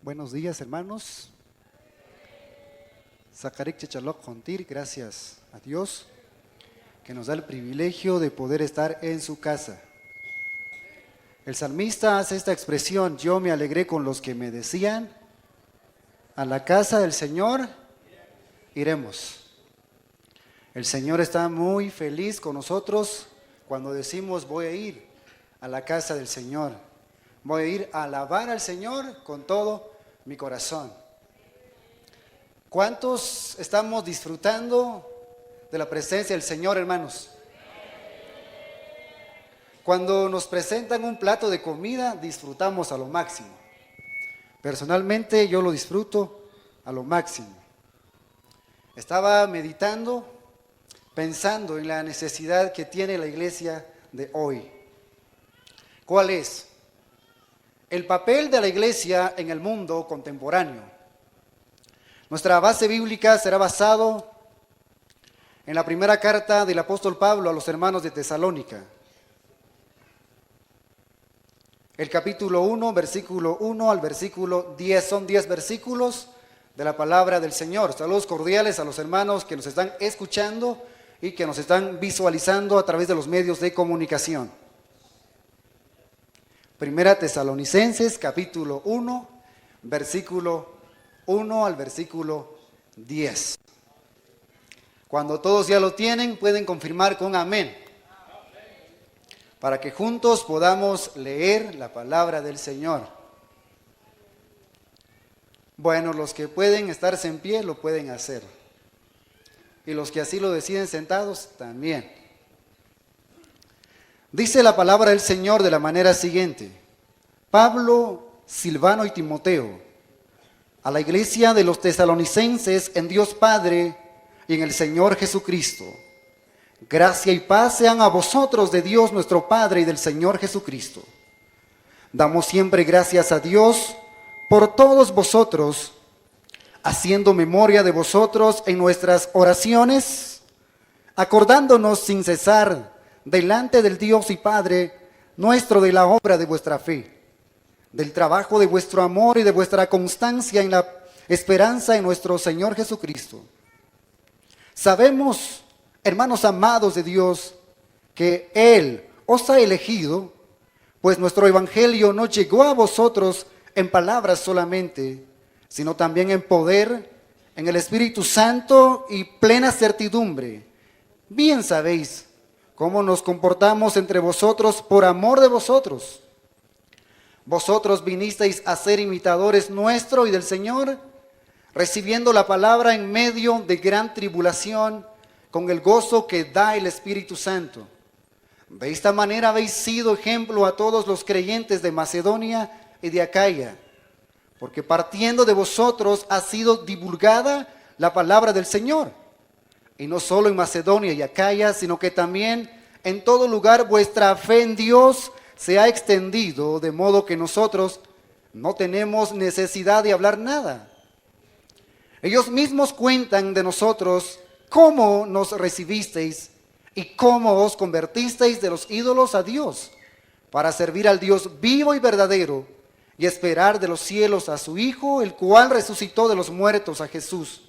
Buenos días, hermanos. Sacarik Chechalok Jontir, gracias a Dios que nos da el privilegio de poder estar en su casa. El salmista hace esta expresión: yo me alegré con los que me decían, a la casa del Señor iremos. El Señor está muy feliz con nosotros cuando decimos voy a ir a la casa del Señor. Voy a ir a alabar al Señor con todo mi corazón. ¿Cuántos estamos disfrutando de la presencia del Señor, hermanos? Cuando nos presentan un plato de comida, disfrutamos a lo máximo. Personalmente yo lo disfruto a lo máximo. Estaba meditando, pensando en la necesidad que tiene la iglesia de hoy. ¿Cuál es? El papel de la iglesia en el mundo contemporáneo. Nuestra base bíblica será basado en la primera carta del apóstol Pablo a los hermanos de Tesalónica. El capítulo 1, versículo 1 al versículo 10, son 10 versículos de la palabra del Señor. Saludos cordiales a los hermanos que nos están escuchando y que nos están visualizando a través de los medios de comunicación. Primera Tesalonicenses, capítulo 1, versículo 1 al versículo 10. Cuando todos ya lo tienen, pueden confirmar con amén, para que juntos podamos leer la palabra del Señor. Bueno, los que pueden estarse en pie, lo pueden hacer. Y los que así lo deciden sentados, también. Dice la palabra del Señor de la manera siguiente: Pablo, Silvano y Timoteo, a la iglesia de los tesalonicenses en Dios Padre y en el Señor Jesucristo. Gracia y paz sean a vosotros de Dios nuestro Padre y del Señor Jesucristo. Damos siempre gracias a Dios por todos vosotros, haciendo memoria de vosotros en nuestras oraciones, acordándonos sin cesar delante del Dios y Padre nuestro de la obra de vuestra fe, del trabajo de vuestro amor y de vuestra constancia en la esperanza en nuestro Señor Jesucristo. Sabemos, hermanos amados de Dios, que Él os ha elegido, pues nuestro evangelio no llegó a vosotros en palabras solamente, sino también en poder, en el Espíritu Santo y plena certidumbre. Bien sabéis cómo nos comportamos entre vosotros por amor de vosotros. Vosotros vinisteis a ser imitadores nuestro y del Señor, recibiendo la palabra en medio de gran tribulación, con el gozo que da el Espíritu Santo. De esta manera habéis sido ejemplo a todos los creyentes de Macedonia y de Acaya, porque partiendo de vosotros ha sido divulgada la palabra del Señor. Y no solo en Macedonia y Acaya, sino que también en todo lugar vuestra fe en Dios se ha extendido, de modo que nosotros no tenemos necesidad de hablar nada. Ellos mismos cuentan de nosotros cómo nos recibisteis y cómo os convertisteis de los ídolos a Dios, para servir al Dios vivo y verdadero y esperar de los cielos a su Hijo, el cual resucitó de los muertos, a Jesús,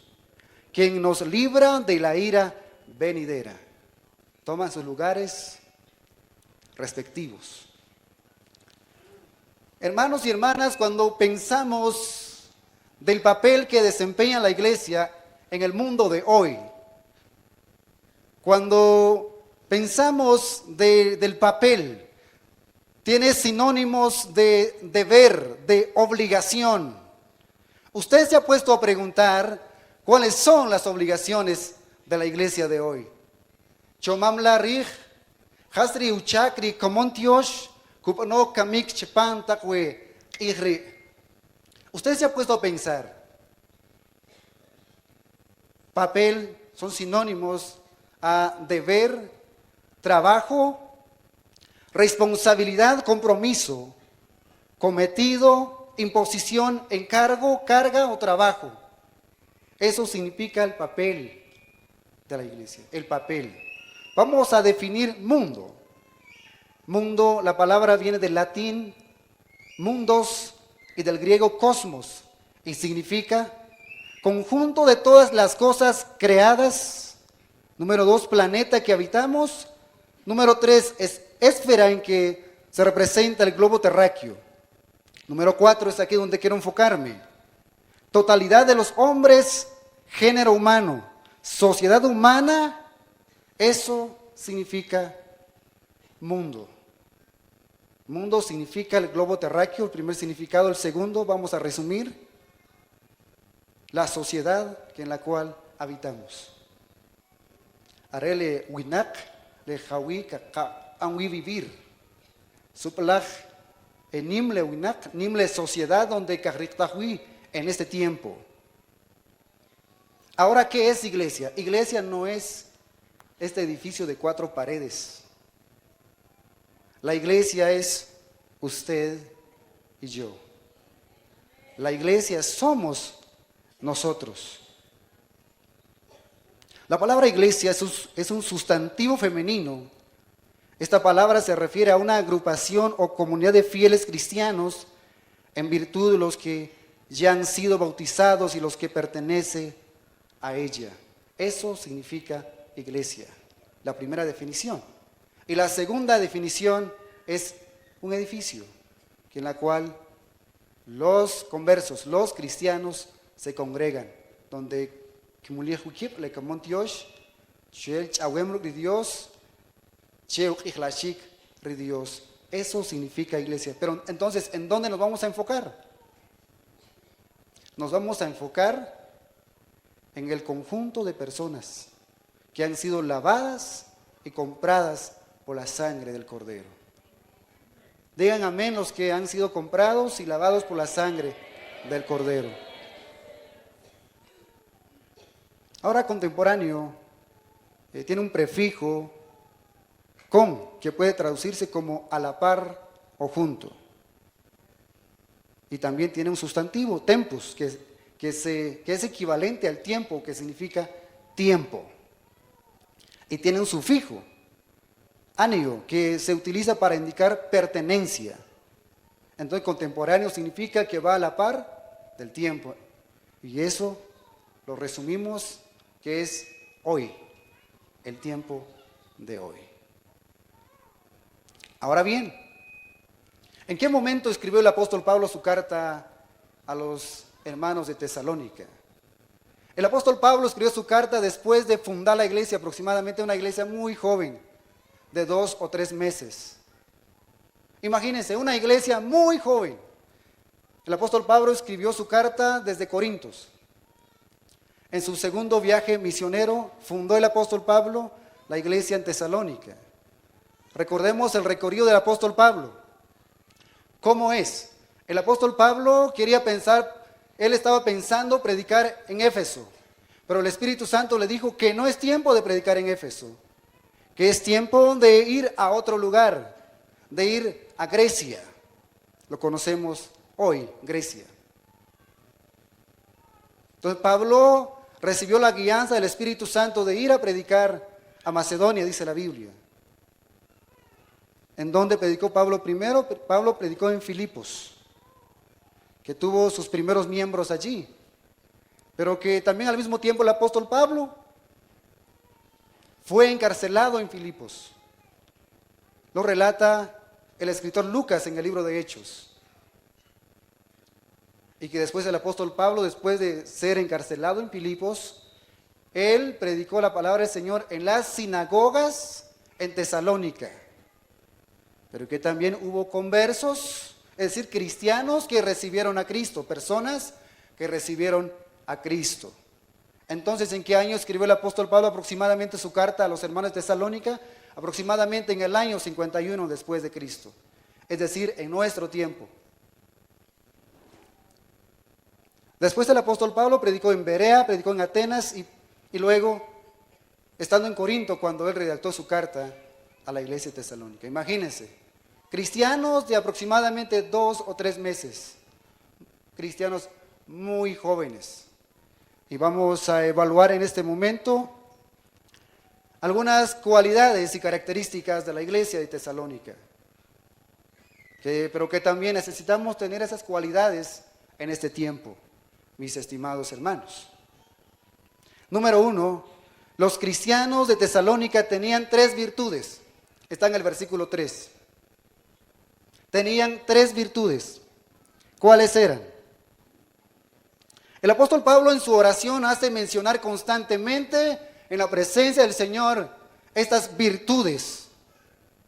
quien nos libra de la ira venidera. Toman sus lugares respectivos. Hermanos y hermanas, cuando pensamos del papel que desempeña la iglesia en el mundo de hoy, cuando pensamos del papel, tiene sinónimos de deber, de obligación. Usted se ha puesto a preguntar cuáles son las obligaciones de la iglesia de hoy. Chomam la rij, hasri uchakri komontiosh, kupano kamik chepan takwe ihri. Usted se ha puesto a pensar. Papel son sinónimos a deber, trabajo, responsabilidad, compromiso, cometido, imposición, encargo, carga o trabajo. Eso significa el papel de la iglesia, el papel. Vamos a definir mundo. Mundo, la palabra viene del latín mundos y del griego cosmos. y significa conjunto de todas las cosas creadas. Número 2, planeta que habitamos. Número 3, es esfera en que se representa el globo terráqueo. Número 4 es aquí donde quiero enfocarme. Totalidad de los hombres, género humano, sociedad humana, eso significa mundo. Mundo significa el globo terráqueo, el primer significado. El segundo, vamos a resumir, la sociedad en la cual habitamos. Arele winak, le jawi kaka, anwi vivir. Suplaj, nimle winak, nimle sociedad donde carrictahui en este tiempo. Ahora, ¿qué es iglesia? Iglesia no es este edificio de 4 paredes. La iglesia es usted y yo. La iglesia somos nosotros. La palabra iglesia es un sustantivo femenino. Esta palabra se refiere a una agrupación o comunidad de fieles cristianos en virtud de los que ya han sido bautizados y los que pertenecen a ella. Eso significa iglesia, la primera definición. Y la segunda definición es un edificio en la cual los conversos, los cristianos, se congregan, donde Dios. Eso significa iglesia. Pero entonces, ¿en dónde nos vamos a enfocar? Nos vamos a enfocar en el conjunto de personas que han sido lavadas y compradas por la sangre del Cordero. Digan amén los que han sido comprados y lavados por la sangre del Cordero. Ahora contemporáneo tiene un prefijo con, que puede traducirse como a la par o junto. Y también tiene un sustantivo, tempus, que es equivalente al tiempo, que significa tiempo. Y tiene un sufijo, anio, que se utiliza para indicar pertenencia. Entonces contemporáneo significa que va a la par del tiempo. Y eso lo resumimos que es hoy, el tiempo de hoy. Ahora bien, ¿en qué momento escribió el apóstol Pablo su carta a los hermanos de Tesalónica? El apóstol Pablo escribió su carta después de fundar la iglesia, aproximadamente una iglesia muy joven, de 2 o 3 meses. Imagínense, una iglesia muy joven. El apóstol Pablo escribió su carta desde Corintios. En su segundo viaje misionero, fundó el apóstol Pablo la iglesia en Tesalónica. Recordemos el recorrido del apóstol Pablo. ¿Cómo es? El apóstol Pablo él estaba pensando predicar en Éfeso, pero el Espíritu Santo le dijo que no es tiempo de predicar en Éfeso, que es tiempo de ir a otro lugar, de ir a Grecia. Lo conocemos hoy, Grecia. Entonces Pablo recibió la guianza del Espíritu Santo de ir a predicar a Macedonia, dice la Biblia. ¿En dónde predicó Pablo primero? Pablo predicó en Filipos, que tuvo sus primeros miembros allí, pero que también al mismo tiempo el apóstol Pablo fue encarcelado en Filipos. Lo relata el escritor Lucas en el libro de Hechos. Y que después el apóstol Pablo, después de ser encarcelado en Filipos, él predicó la palabra del Señor en las sinagogas en Tesalónica. Pero que también hubo conversos, es decir, cristianos que recibieron a Cristo, personas que recibieron a Cristo. Entonces, ¿en qué año escribió el apóstol Pablo aproximadamente su carta a los hermanos de Tesalónica? Aproximadamente en el año 51 después de Cristo, es decir, en nuestro tiempo. Después el apóstol Pablo predicó en Berea, predicó en Atenas y luego, estando en Corinto, cuando él redactó su carta a la iglesia de Tesalónica. Imagínense, cristianos de aproximadamente 2 o 3 meses, cristianos muy jóvenes. Y vamos a evaluar en este momento algunas cualidades y características de la iglesia de Tesalónica, pero que también necesitamos tener esas cualidades en este tiempo. mis estimados hermanos. Número 1, los cristianos de Tesalónica tenían 3 virtudes. Está en el versículo 3. Tenían 3 virtudes. ¿Cuáles eran? El apóstol Pablo en su oración hace mencionar constantemente en la presencia del Señor estas virtudes.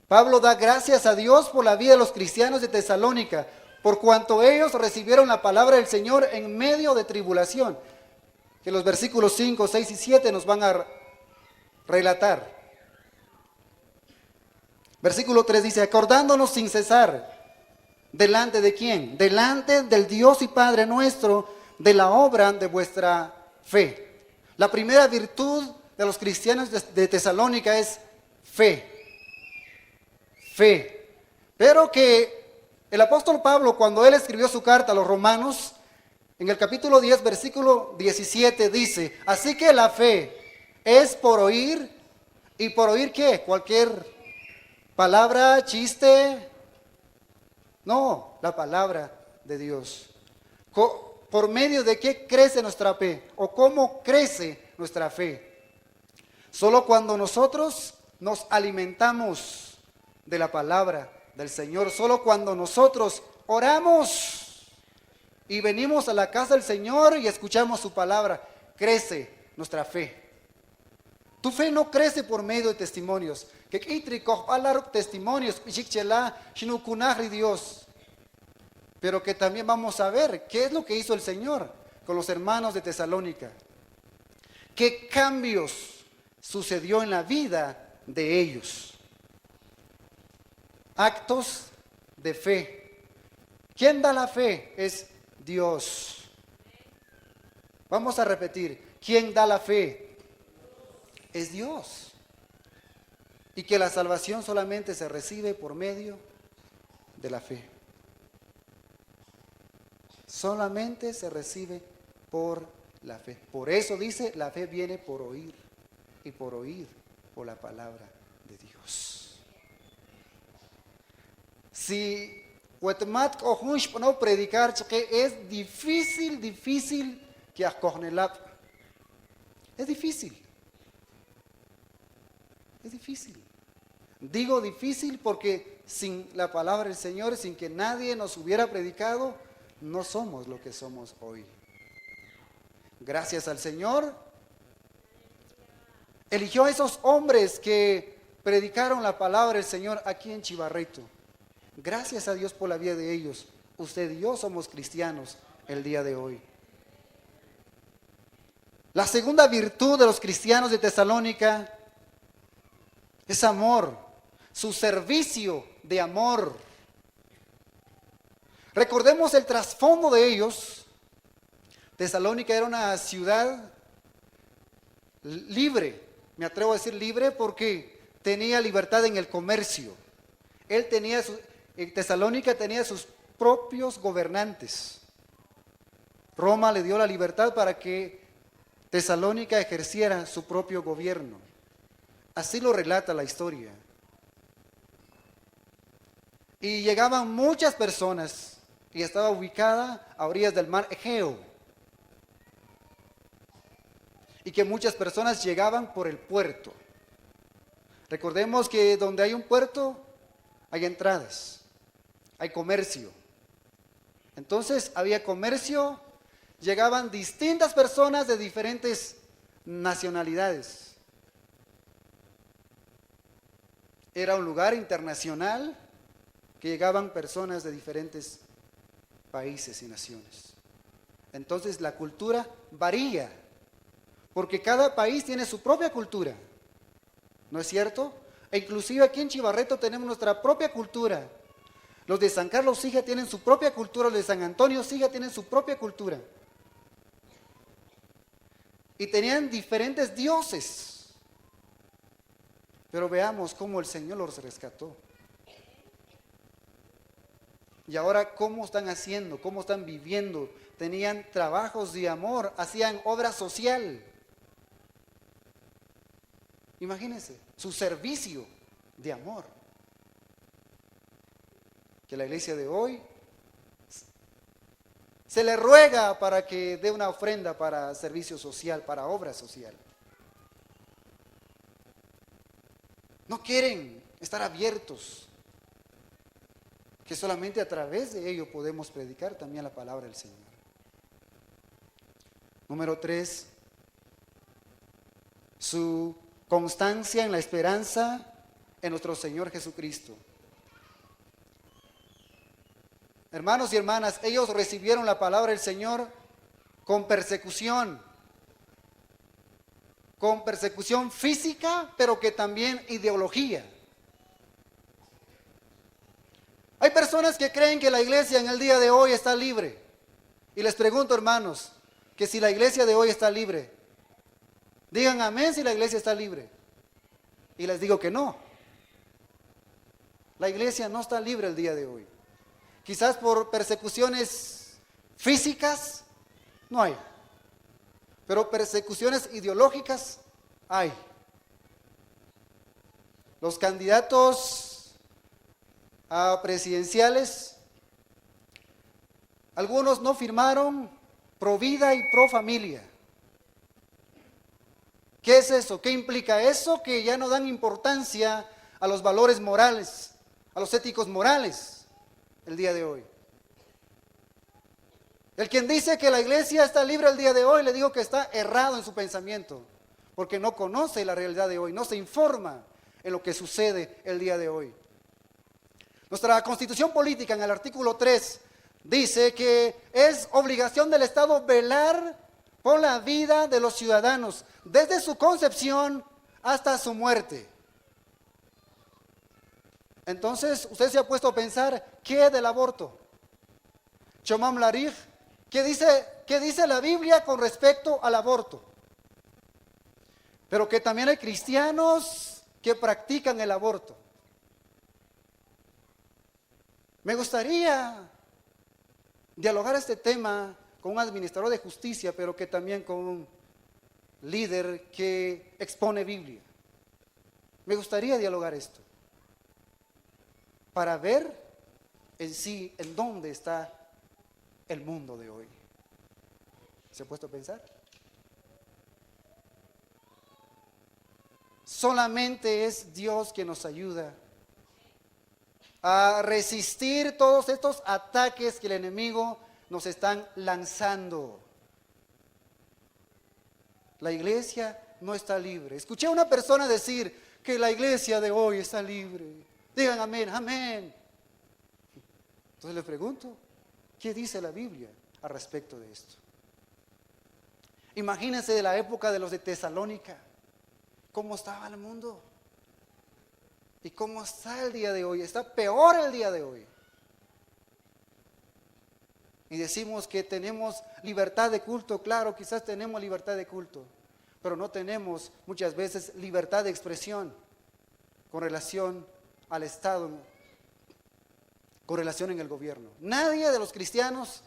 Pablo da gracias a Dios por la vida de los cristianos de Tesalónica, por cuanto ellos recibieron la palabra del Señor en medio de tribulación, que los versículos 5, 6 y 7 nos van a relatar. Versículo 3 dice, acordándonos sin cesar, ¿delante de quién? Delante del Dios y Padre nuestro, de la obra de vuestra fe. La primera virtud de los cristianos de Tesalónica es fe. Fe. Pero que el apóstol Pablo, cuando él escribió su carta a los romanos, en el capítulo 10, versículo 17, dice, así que la fe es por oír, ¿y por oír qué? Cualquier palabra, chiste. No, la palabra de Dios. ¿Por medio de qué crece nuestra fe? ¿O cómo crece nuestra fe? Solo cuando nosotros nos alimentamos de la palabra del Señor, solo cuando nosotros oramos y venimos a la casa del Señor y escuchamos su palabra, crece nuestra fe. Tu fe no crece por medio de testimonios. Testimonios, Dios. Pero que también vamos a ver qué es lo que hizo el Señor con los hermanos de Tesalónica. ¿Qué cambios sucedió en la vida de ellos? Actos de fe. ¿Quién da la fe? Es Dios. Vamos a repetir. ¿Quién da la fe? Es Dios. Y que la salvación solamente se recibe por medio de la fe. Solamente se recibe por la fe. Por eso dice, la fe viene por oír, y por oír por la palabra de Dios. Si Huetmat o Hunsh no predicar, que es difícil que acognelap. Es difícil. Es difícil. Digo difícil porque sin la palabra del Señor, sin que nadie nos hubiera predicado, no somos lo que somos hoy. Gracias al Señor, eligió a esos hombres que predicaron la palabra del Señor aquí en Chivarrito. Gracias a Dios por la vida de ellos. Usted y yo somos cristianos el día de hoy. La segunda virtud de los cristianos de Tesalónica es amor, su servicio de amor. Recordemos el trasfondo de ellos. Tesalónica era una ciudad libre, me atrevo a decir libre porque tenía libertad en el comercio. Tesalónica tenía sus propios gobernantes. Roma le dio la libertad para que Tesalónica ejerciera su propio gobierno. Así lo relata la historia. Y llegaban muchas personas y estaba ubicada a orillas del mar Egeo. Y que muchas personas llegaban por el puerto. Recordemos que donde hay un puerto hay entradas, hay comercio. Entonces había comercio, llegaban distintas personas de diferentes nacionalidades. Era un lugar internacional que llegaban personas de diferentes países y naciones. Entonces la cultura varía, porque cada país tiene su propia cultura, ¿no es cierto? E inclusive aquí en Chivarrito tenemos nuestra propia cultura. Los de San Carlos Sija tienen su propia cultura, los de San Antonio Sija tienen su propia cultura. Y tenían diferentes dioses. Pero veamos cómo el Señor los rescató. Y ahora cómo están haciendo, cómo están viviendo. Tenían trabajos de amor, hacían obra social. Imagínense, su servicio de amor. Que la iglesia de hoy se le ruega para que dé una ofrenda para servicio social, para obra social. No quieren estar abiertos, que solamente a través de ello podemos predicar también la palabra del Señor. Número 3, su constancia en la esperanza en nuestro Señor Jesucristo. Hermanos y hermanas, ellos recibieron la palabra del Señor con persecución física, pero que también ideología. Hay personas que creen que la iglesia en el día de hoy está libre. Y les pregunto, hermanos, que si la iglesia de hoy está libre, digan amén si la iglesia está libre. Y les digo que no. La iglesia no está libre el día de hoy. Quizás por persecuciones físicas, no hay. Pero persecuciones ideológicas, hay. Los candidatos presidenciales, algunos no firmaron pro vida y pro familia. ¿Qué es eso? ¿Qué implica eso? Que ya no dan importancia a los valores morales, a los éticos morales el día de hoy. El quien dice que la iglesia está libre el día de hoy, le digo que está errado en su pensamiento, porque no conoce la realidad de hoy, no se informa en lo que sucede el día de hoy. Nuestra Constitución Política en el artículo 3 dice que es obligación del Estado velar por la vida de los ciudadanos, desde su concepción hasta su muerte. Entonces, usted se ha puesto a pensar, ¿qué del aborto? Shomam Larif, ¿qué dice la Biblia con respecto al aborto? Pero que también hay cristianos que practican el aborto. Me gustaría dialogar este tema con un administrador de justicia, pero que también con un líder que expone Biblia. Me gustaría dialogar esto, para ver en sí en dónde está el mundo de hoy. ¿Se ha puesto a pensar? Solamente es Dios quien nos ayuda a resistir todos estos ataques que el enemigo nos están lanzando. La iglesia no está libre. Escuché a una persona decir que la iglesia de hoy está libre. Digan amén, amén. Entonces le pregunto, ¿qué dice la Biblia al respecto de esto? Imagínense de la época de los de Tesalónica, cómo estaba el mundo y cómo está el día de hoy. Está peor el día de hoy. Y decimos que tenemos libertad de culto. Claro, quizás tenemos libertad de culto, pero no tenemos muchas veces libertad de expresión con relación al Estado, con relación en el gobierno. Nadie de los cristianos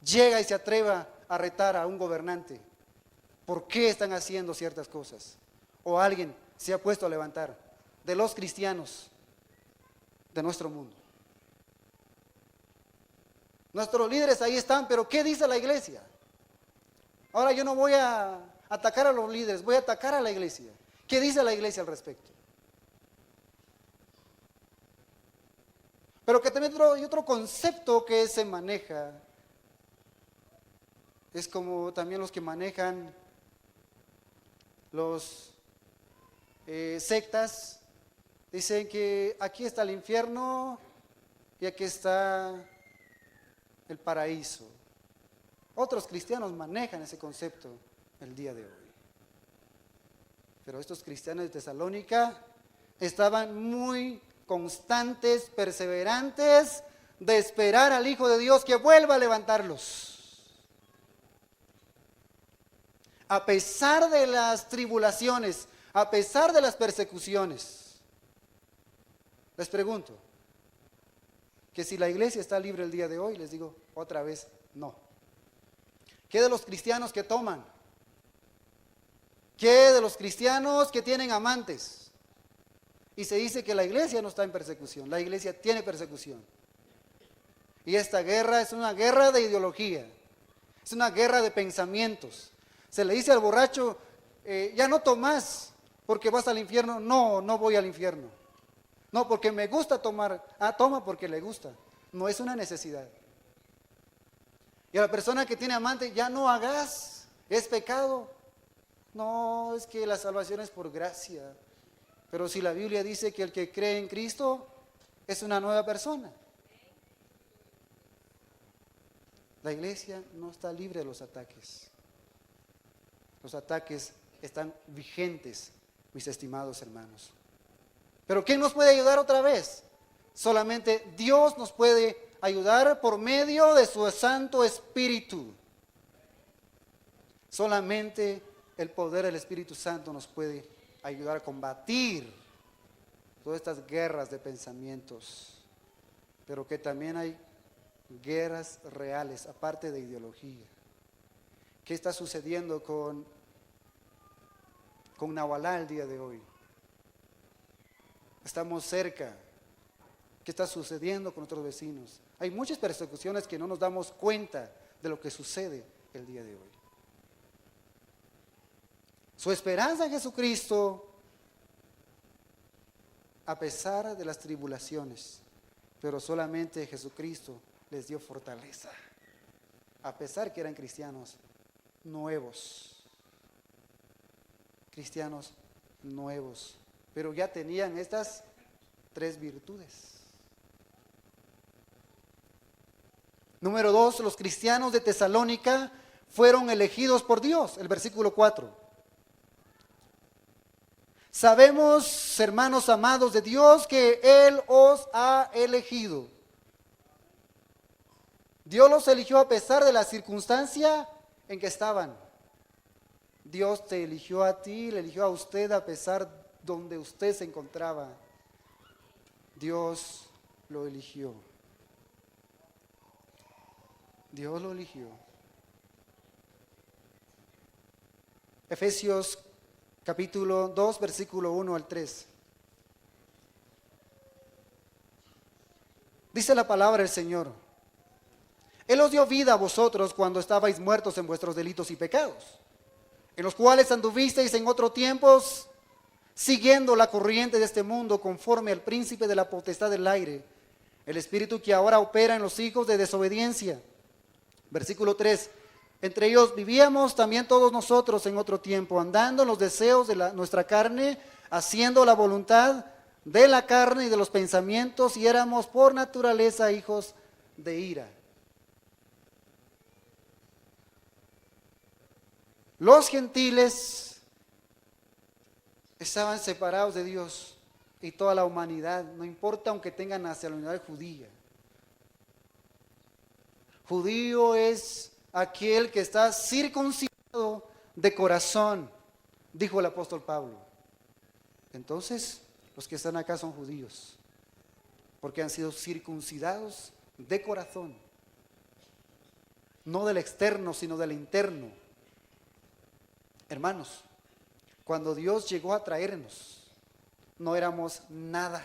llega y se atreva a retar a un gobernante por qué están haciendo ciertas cosas. O alguien se ha puesto a levantar de los cristianos de nuestro mundo. Nuestros líderes ahí están, pero ¿qué dice la iglesia? Ahora yo no voy a atacar a los líderes, voy a atacar a la iglesia. ¿Qué dice la iglesia al respecto? Pero que también hay otro concepto que se maneja. Es como también los que manejan los sectas. Dicen que aquí está el infierno y aquí está el paraíso. Otros cristianos manejan ese concepto el día de hoy. Pero estos cristianos de Tesalónica estaban muy constantes, perseverantes, de esperar al Hijo de Dios que vuelva a levantarlos. A pesar de las tribulaciones, a pesar de las persecuciones. Les pregunto, que si la iglesia está libre el día de hoy, les digo otra vez, no. ¿Qué de los cristianos que toman? ¿Qué de los cristianos que tienen amantes? Y se dice que la iglesia no está en persecución, la iglesia tiene persecución. Y esta guerra es una guerra de ideología, es una guerra de pensamientos. Se le dice al borracho, ya no tomas porque vas al infierno. No, no voy al infierno. No, porque me gusta tomar. Ah, toma porque le gusta. No es una necesidad. Y a la persona que tiene amante, ya no hagas, es pecado. No, es que la salvación es por gracia. Pero si la Biblia dice que el que cree en Cristo es una nueva persona. La iglesia no está libre de los ataques. Los ataques están vigentes, mis estimados hermanos. Pero ¿quién nos puede ayudar otra vez? Solamente Dios nos puede ayudar por medio de su Santo Espíritu. Solamente el poder del Espíritu Santo nos puede ayudar a combatir todas estas guerras de pensamientos. Pero que también hay guerras reales, aparte de ideología. ¿Qué está sucediendo con Nahualá el día de hoy? Estamos cerca. ¿Qué está sucediendo con nuestros vecinos? Hay muchas persecuciones que no nos damos cuenta de lo que sucede el día de hoy. Su esperanza en Jesucristo, a pesar de las tribulaciones, pero solamente Jesucristo les dio fortaleza, a pesar que eran cristianos nuevos, pero ya tenían estas 3 virtudes. Número 2, los cristianos de Tesalónica fueron elegidos por Dios, el versículo 4. Sabemos, hermanos amados de Dios, que Él os ha elegido. Dios los eligió a pesar de la circunstancia en que estaban. Dios te eligió a ti, le eligió a usted a pesar donde usted se encontraba. Dios lo eligió. Dios lo eligió. Efesios capítulo 2, versículo 1 al 3. Dice la palabra del Señor: Él os dio vida a vosotros cuando estabais muertos en vuestros delitos y pecados, en los cuales anduvisteis en otros tiempos, siguiendo la corriente de este mundo, conforme al príncipe de la potestad del aire, el espíritu que ahora opera en los hijos de desobediencia. Versículo 3. Entre ellos vivíamos también todos nosotros en otro tiempo, andando en los deseos de nuestra carne, haciendo la voluntad de la carne y de los pensamientos, y éramos por naturaleza hijos de ira. Los gentiles estaban separados de Dios y toda la humanidad, no importa aunque tengan nacionalidad judía. Judío es aquel que está circuncidado de corazón, dijo el apóstol Pablo. Entonces, los que están acá son judíos, porque han sido circuncidados de corazón, no del externo, sino del interno. Hermanos, cuando Dios llegó a traernos, no éramos nada.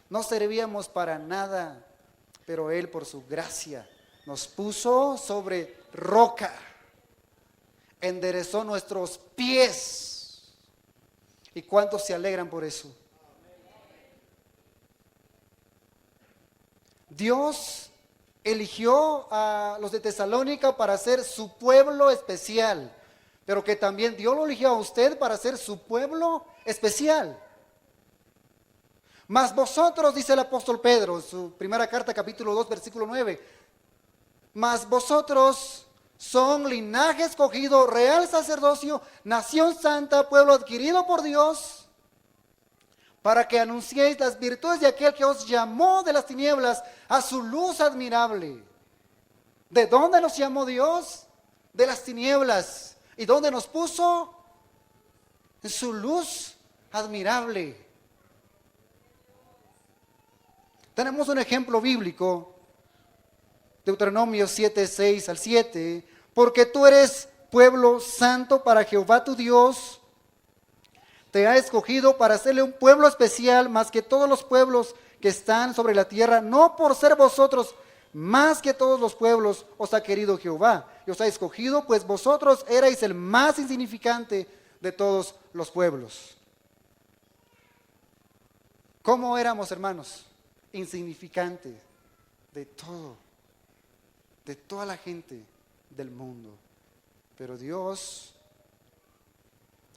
No servíamos para nada, pero Él por su gracia nos puso sobre roca, enderezó nuestros pies. ¿Y cuántos se alegran por eso? Dios eligió a los de Tesalónica para ser su pueblo especial, pero que también Dios lo eligió a usted para ser su pueblo especial. Mas vosotros, dice el apóstol Pedro en su primera carta, capítulo 2, versículo 9, mas vosotros son linaje escogido, real sacerdocio, nación santa, pueblo adquirido por Dios, para que anunciéis las virtudes de aquel que os llamó de las tinieblas a su luz admirable. ¿De dónde nos llamó Dios? De las tinieblas. ¿Y dónde nos puso? En su luz admirable. Tenemos un ejemplo bíblico, Deuteronomio 7, 6 al 7, porque tú eres pueblo santo para Jehová tu Dios. te ha escogido para hacerle un pueblo especial más que todos los pueblos que están sobre la tierra, no por ser vosotros más que todos los pueblos os ha querido Jehová y os ha escogido, pues vosotros erais el más insignificante de todos los pueblos. ¿Cómo éramos, hermanos? Insignificantes de todo, de toda la gente del mundo. Pero Dios,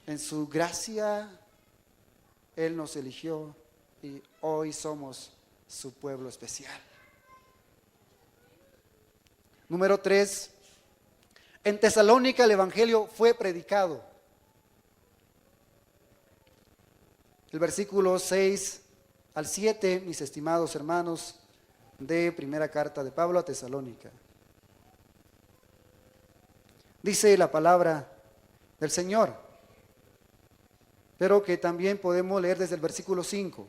en su gracia, Él nos eligió y hoy somos su pueblo especial. Número 3, en Tesalónica el Evangelio fue predicado. El versículo 6 al 7, mis estimados hermanos, de primera carta de Pablo a Tesalónica. Dice la palabra del Señor, pero que también podemos leer desde el versículo 5.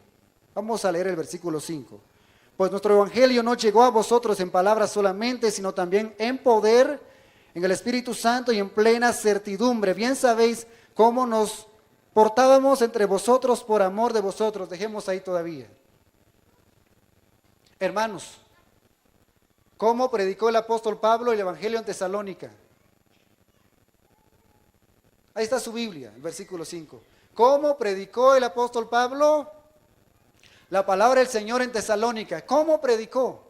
Vamos a leer el versículo 5. Pues nuestro evangelio no llegó a vosotros en palabras solamente, sino también en poder, en el Espíritu Santo y en plena certidumbre. Bien sabéis cómo nos portábamos entre vosotros por amor de vosotros. Dejemos ahí todavía. Hermanos, ¿cómo predicó el apóstol Pablo el evangelio en Tesalónica? Ahí está su Biblia, el versículo 5. ¿Cómo predicó el apóstol Pablo la palabra del Señor en Tesalónica? ¿Cómo predicó?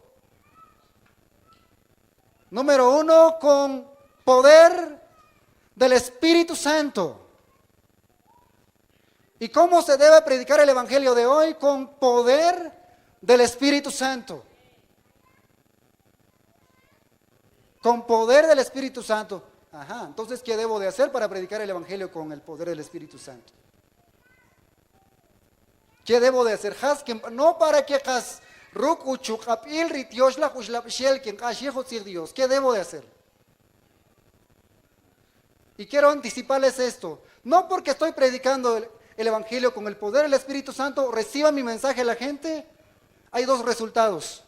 Número 1, con poder del Espíritu Santo. ¿Y cómo se debe predicar el evangelio de hoy? Con poder del Espíritu Santo. Con poder del Espíritu Santo. Ajá, entonces, ¿qué debo de hacer para predicar el evangelio con el poder del Espíritu Santo? ¿Qué debo de hacer? No para que Dios. ¿Qué debo de hacer? Y quiero anticiparles esto. No porque estoy predicando el evangelio con el poder del Espíritu Santo, reciba mi mensaje la gente. Hay dos resultados.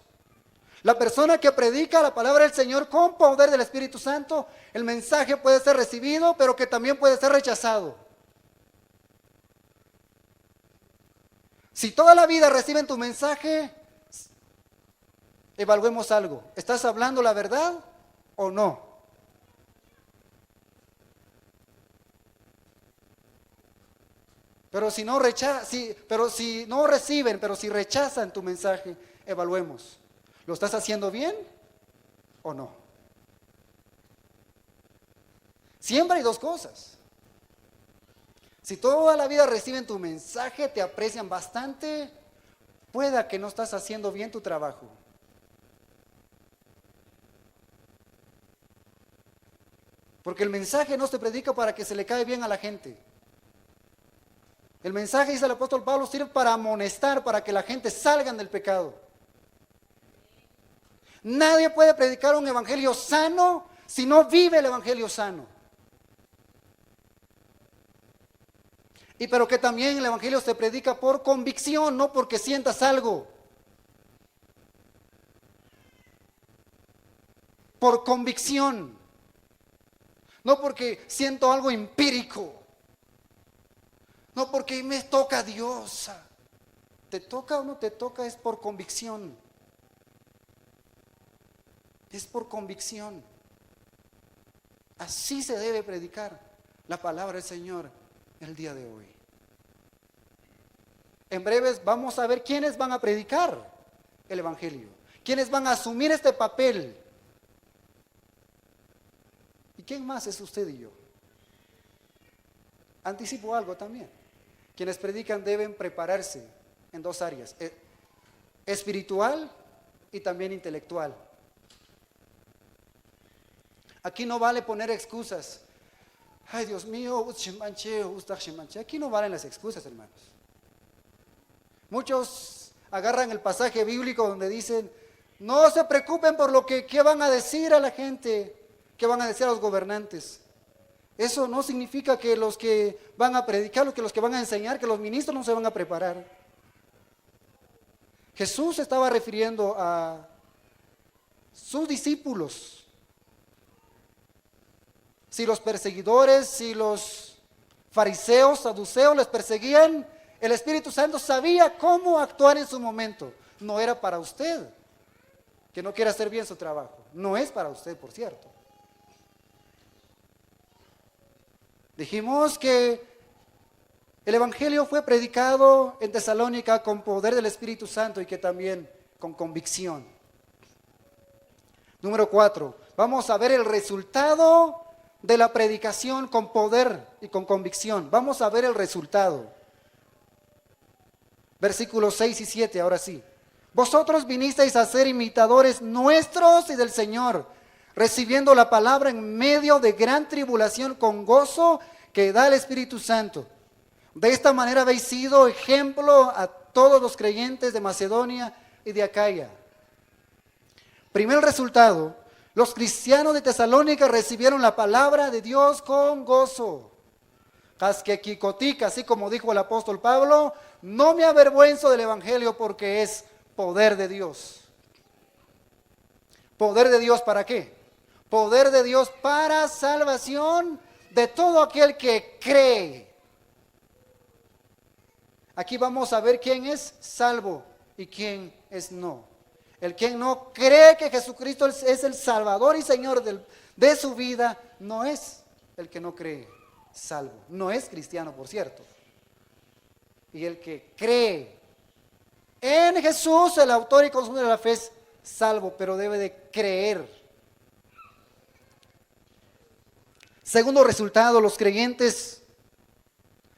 La persona que predica la palabra del Señor con poder del Espíritu Santo, el mensaje puede ser recibido, pero que también puede ser rechazado. Si toda la vida reciben tu mensaje, evaluemos algo. ¿Estás hablando la verdad o no? Pero si no reciben, pero si rechazan tu mensaje, evaluemos. ¿Lo estás haciendo bien o no? Siempre hay dos cosas. Si toda la vida reciben tu mensaje, te aprecian bastante, pueda que no estás haciendo bien tu trabajo. Porque el mensaje no se predica para que se le cae bien a la gente. El mensaje, dice el apóstol Pablo, sirve para amonestar, para que la gente salga del pecado. Nadie puede predicar un evangelio sano si no vive el evangelio sano. Pero que también el evangelio se predica por convicción, no porque sientas algo. Por convicción. No porque siento algo empírico. No porque me toca Dios. ¿Te toca o no te toca? Es por convicción. Es por convicción. Así se debe predicar la palabra del Señor el día de hoy. En breves vamos a ver quiénes van a predicar el evangelio, quiénes van a asumir este papel. ¿Y quién más es usted y yo? Anticipo algo también. Quienes predican deben prepararse en dos áreas, espiritual y también intelectual. Aquí no vale poner excusas. Ay, Dios mío, aquí no valen las excusas, hermanos. Muchos agarran el pasaje bíblico donde dicen, no se preocupen por lo que van a decir a la gente, qué van a decir a los gobernantes. Eso no significa que los que van a predicar, que los que van a enseñar, que los ministros no se van a preparar. Jesús estaba refiriendo a sus discípulos. Si los perseguidores, si los fariseos, saduceos les perseguían, el Espíritu Santo sabía cómo actuar en su momento. No era para usted que no quiera hacer bien su trabajo. No es para usted, por cierto. Dijimos que el Evangelio fue predicado en Tesalónica con poder del Espíritu Santo y que también con convicción. Número 4, vamos a ver el resultado de la predicación con poder y con convicción. Vamos a ver el resultado. Versículos 6 y 7, ahora sí. Vosotros vinisteis a ser imitadores nuestros y del Señor, recibiendo la palabra en medio de gran tribulación con gozo que da el Espíritu Santo. De esta manera habéis sido ejemplo a todos los creyentes de Macedonia y de Acaya. Primer resultado, los cristianos de Tesalónica recibieron la palabra de Dios con gozo. Casquequicotica, así como dijo el apóstol Pablo, no me avergüenzo del Evangelio porque es poder de Dios. ¿Poder de Dios para qué? Poder de Dios para salvación de todo aquel que cree. Aquí vamos a ver quién es salvo y quién es no. El quien no cree que Jesucristo es el Salvador y Señor de su vida, no es el que no cree salvo. No es cristiano, por cierto. Y el que cree en Jesús, el autor y consumador de la fe, es salvo, pero debe de creer. Segundo resultado, los creyentes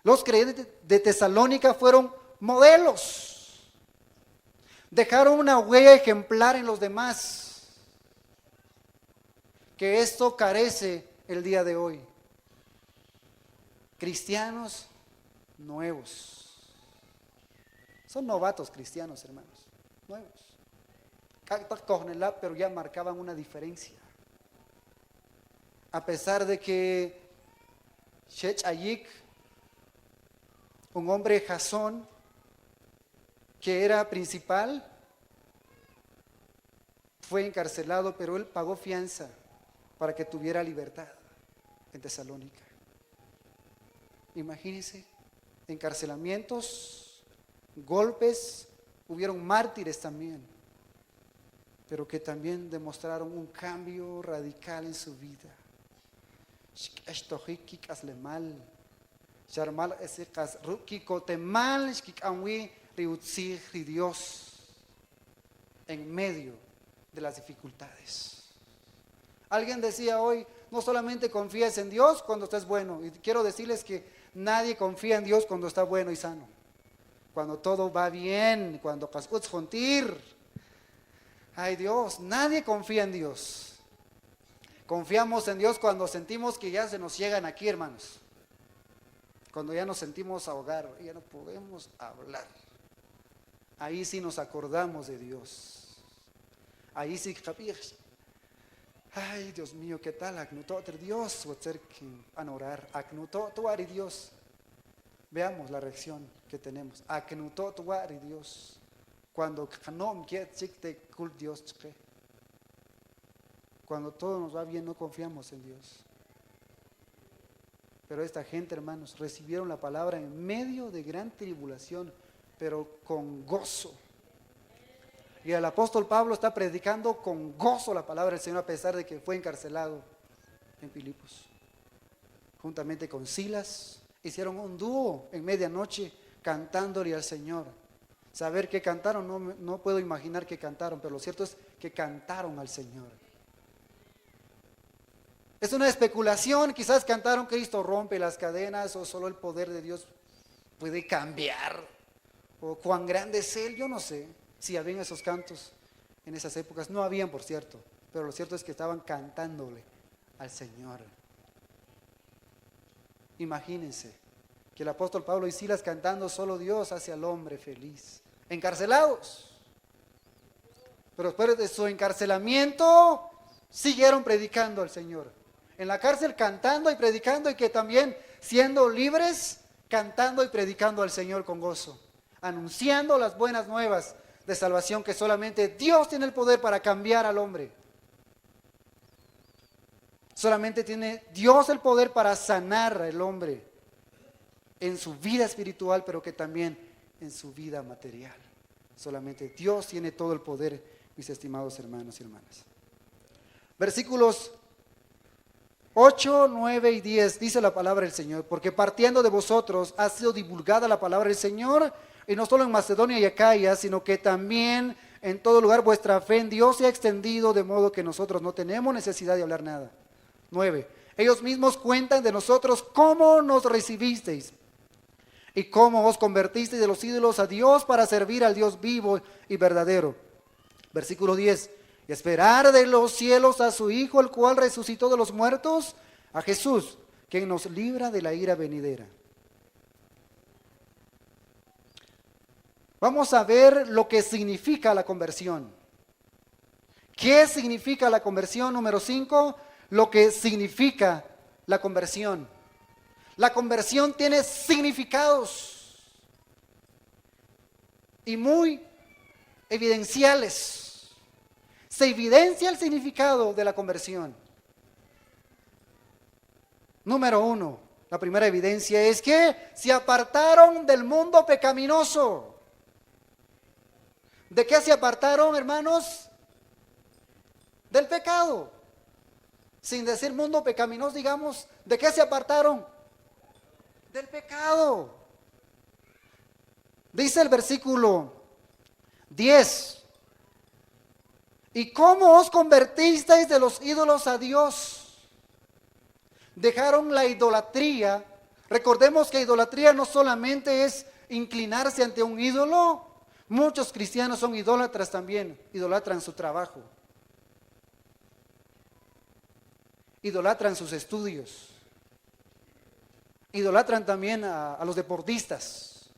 de Tesalónica fueron modelos. Dejaron una huella ejemplar en los demás, que esto carece el día de hoy. Cristianos nuevos. Son novatos cristianos, hermanos, nuevos. Pero ya marcaban una diferencia. A pesar de que Shech Ayik, un hombre Jasón, que era principal, fue encarcelado, pero él pagó fianza para que tuviera libertad en Tesalónica. Imagínense, encarcelamientos, golpes, hubieron mártires también, pero que también demostraron un cambio radical en su vida. Dios en medio de las dificultades. Alguien decía hoy, no solamente confíes en Dios cuando estés bueno, y quiero decirles que nadie confía en Dios cuando está bueno y sano. Cuando todo va bien, cuando ay Dios, nadie confía en Dios. Confiamos en Dios cuando sentimos que ya se nos llegan aquí, hermanos. Cuando ya nos sentimos ahogar, ya no podemos hablar. Ahí sí nos acordamos de Dios. Ahí sí, ay Dios mío, ¿qué tal? Dios, anorar. Dios. Veamos la reacción que tenemos. Dios. Cuando Dios. Cuando todo nos va bien, no confiamos en Dios. Pero esta gente, hermanos, recibieron la palabra en medio de gran tribulación, pero con gozo. Y el apóstol Pablo está predicando con gozo la palabra del Señor a pesar de que fue encarcelado en Filipos. Juntamente con Silas, hicieron un dúo en medianoche cantándole al Señor. Saber qué cantaron, no puedo imaginar qué cantaron, pero lo cierto es que cantaron al Señor. Es una especulación, quizás cantaron Cristo rompe las cadenas o solo el poder de Dios puede cambiar o cuán grande es Él, yo no sé si habían esos cantos en esas épocas, no habían por cierto, pero lo cierto es que estaban cantándole al Señor. Imagínense que el apóstol Pablo y Silas cantando solo Dios hace al hombre feliz, encarcelados, pero después de su encarcelamiento siguieron predicando al Señor. En la cárcel cantando y predicando y que también siendo libres, cantando y predicando al Señor con gozo, anunciando las buenas nuevas de salvación que solamente Dios tiene el poder para cambiar al hombre. Solamente tiene Dios el poder para sanar al hombre. en su vida espiritual, pero que también en su vida material. Solamente Dios tiene todo el poder, mis estimados hermanos y hermanas. Versículos 8, 9 y 10 dice la palabra del Señor: porque partiendo de vosotros ha sido divulgada la palabra del Señor, y no solo en Macedonia y Acaya, sino que también en todo lugar vuestra fe en Dios se ha extendido, de modo que nosotros no tenemos necesidad de hablar nada. 9. Ellos mismos cuentan de nosotros cómo nos recibisteis y cómo os convertisteis de los ídolos a Dios para servir al Dios vivo y verdadero. Versículo 10. Y esperar de los cielos a su Hijo, el cual resucitó de los muertos, a Jesús, quien nos libra de la ira venidera. Vamos a ver lo que significa la conversión. ¿Qué significa la conversión? Número 5, lo que significa la conversión. La conversión tiene significados y muy evidenciales. Se evidencia el significado de la conversión. Número 1, la primera evidencia es que se apartaron del mundo pecaminoso. ¿De qué se apartaron, hermanos? Del pecado. Sin decir mundo pecaminoso, digamos, ¿de qué se apartaron? Del pecado. Dice el versículo 10. ¿Y cómo os convertisteis de los ídolos a Dios? Dejaron la idolatría. Recordemos que idolatría no solamente es inclinarse ante un ídolo. Muchos cristianos son idólatras también. Idolatran su trabajo. Idolatran sus estudios. Idolatran también a los deportistas.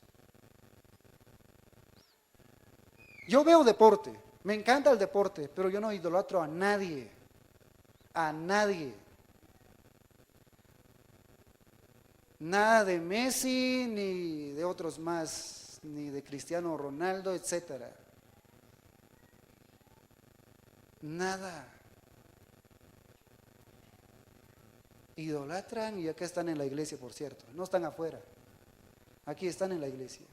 Yo veo deporte. Me encanta el deporte, pero yo no idolatro a nadie. A nadie. Nada de Messi, ni de otros más, ni de Cristiano Ronaldo, etcétera. Nada. Idolatran y acá están en la iglesia, por cierto. No están afuera. Aquí están en la iglesia.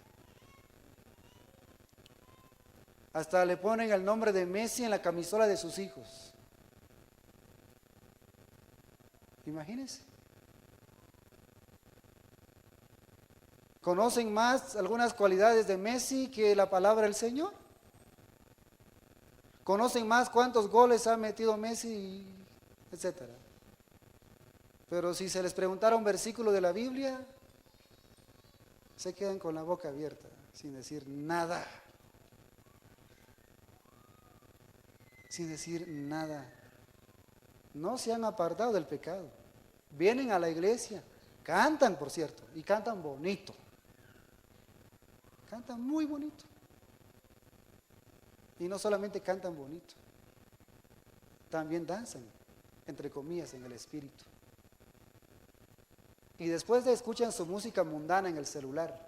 Hasta le ponen el nombre de Messi en la camisola de sus hijos. Imagínense. ¿Conocen más algunas cualidades de Messi que la palabra del Señor? ¿Conocen más cuántos goles ha metido Messi, etcétera? Pero si se les preguntara un versículo de la Biblia, se quedan con la boca abierta, sin decir nada. Sin decir nada. No se han apartado del pecado. Vienen a la iglesia, cantan, por cierto, y cantan bonito. Cantan muy bonito. Y no solamente cantan bonito, también danzan, entre comillas, en el espíritu. Y después de escuchan su música mundana en el celular.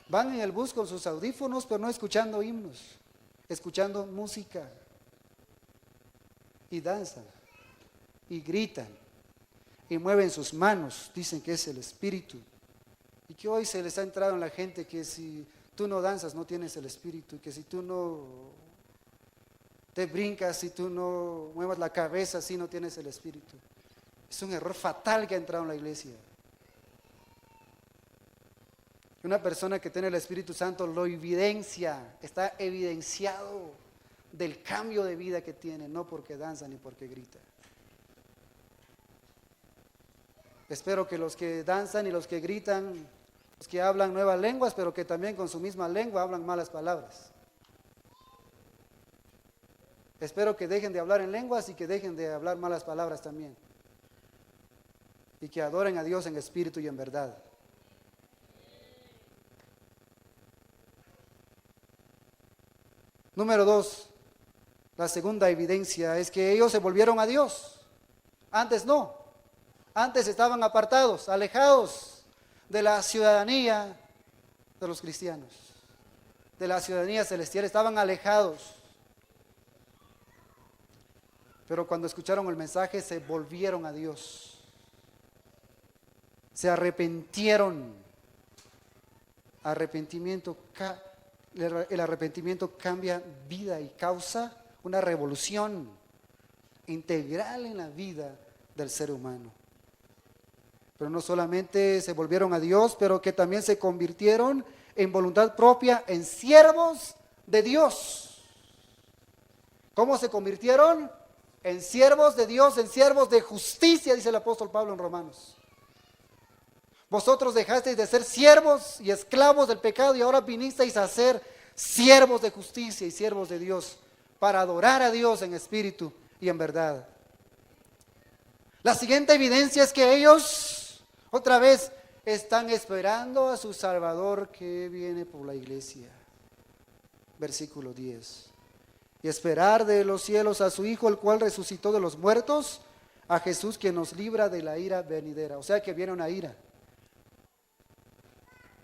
Van en el bus con sus audífonos, pero no escuchando himnos, escuchando música. Y danzan, y gritan, y mueven sus manos, dicen que es el espíritu. Y que hoy se les ha entrado en la gente que si tú no danzas no tienes el espíritu, que si tú no te brincas, si tú no muevas la cabeza, así no tienes el espíritu. Es un error fatal que ha entrado en la iglesia. Una persona que tiene el Espíritu Santo lo evidencia, está evidenciado del cambio de vida que tiene, no porque danza ni porque grita. Espero que los que danzan y los que gritan, los que hablan nuevas lenguas, pero que también con su misma lengua hablan malas palabras. Espero que dejen de hablar en lenguas y que dejen de hablar malas palabras también. Y que adoren a Dios en espíritu y en verdad. Número 2, la segunda evidencia es que ellos se volvieron a Dios. Antes no. Antes estaban apartados, alejados de la ciudadanía de los cristianos. de la ciudadanía celestial, estaban alejados. Pero cuando escucharon el mensaje se volvieron a Dios. Se arrepintieron. El arrepentimiento cambia vida y causa una revolución integral en la vida del ser humano. Pero no solamente se volvieron a Dios, pero que también se convirtieron en voluntad propia en siervos de Dios. ¿Cómo se convirtieron? En siervos de Dios, en siervos de justicia, dice el apóstol Pablo en Romanos. Vosotros dejasteis de ser siervos y esclavos del pecado y ahora vinisteis a ser siervos de justicia y siervos de Dios para adorar a Dios en espíritu y en verdad. La siguiente evidencia es que ellos, otra vez, están esperando a su Salvador que viene por la iglesia. Versículo 10. Y esperar de los cielos a su Hijo, el cual resucitó de los muertos, a Jesús, quien nos libra de la ira venidera. O sea que viene una ira.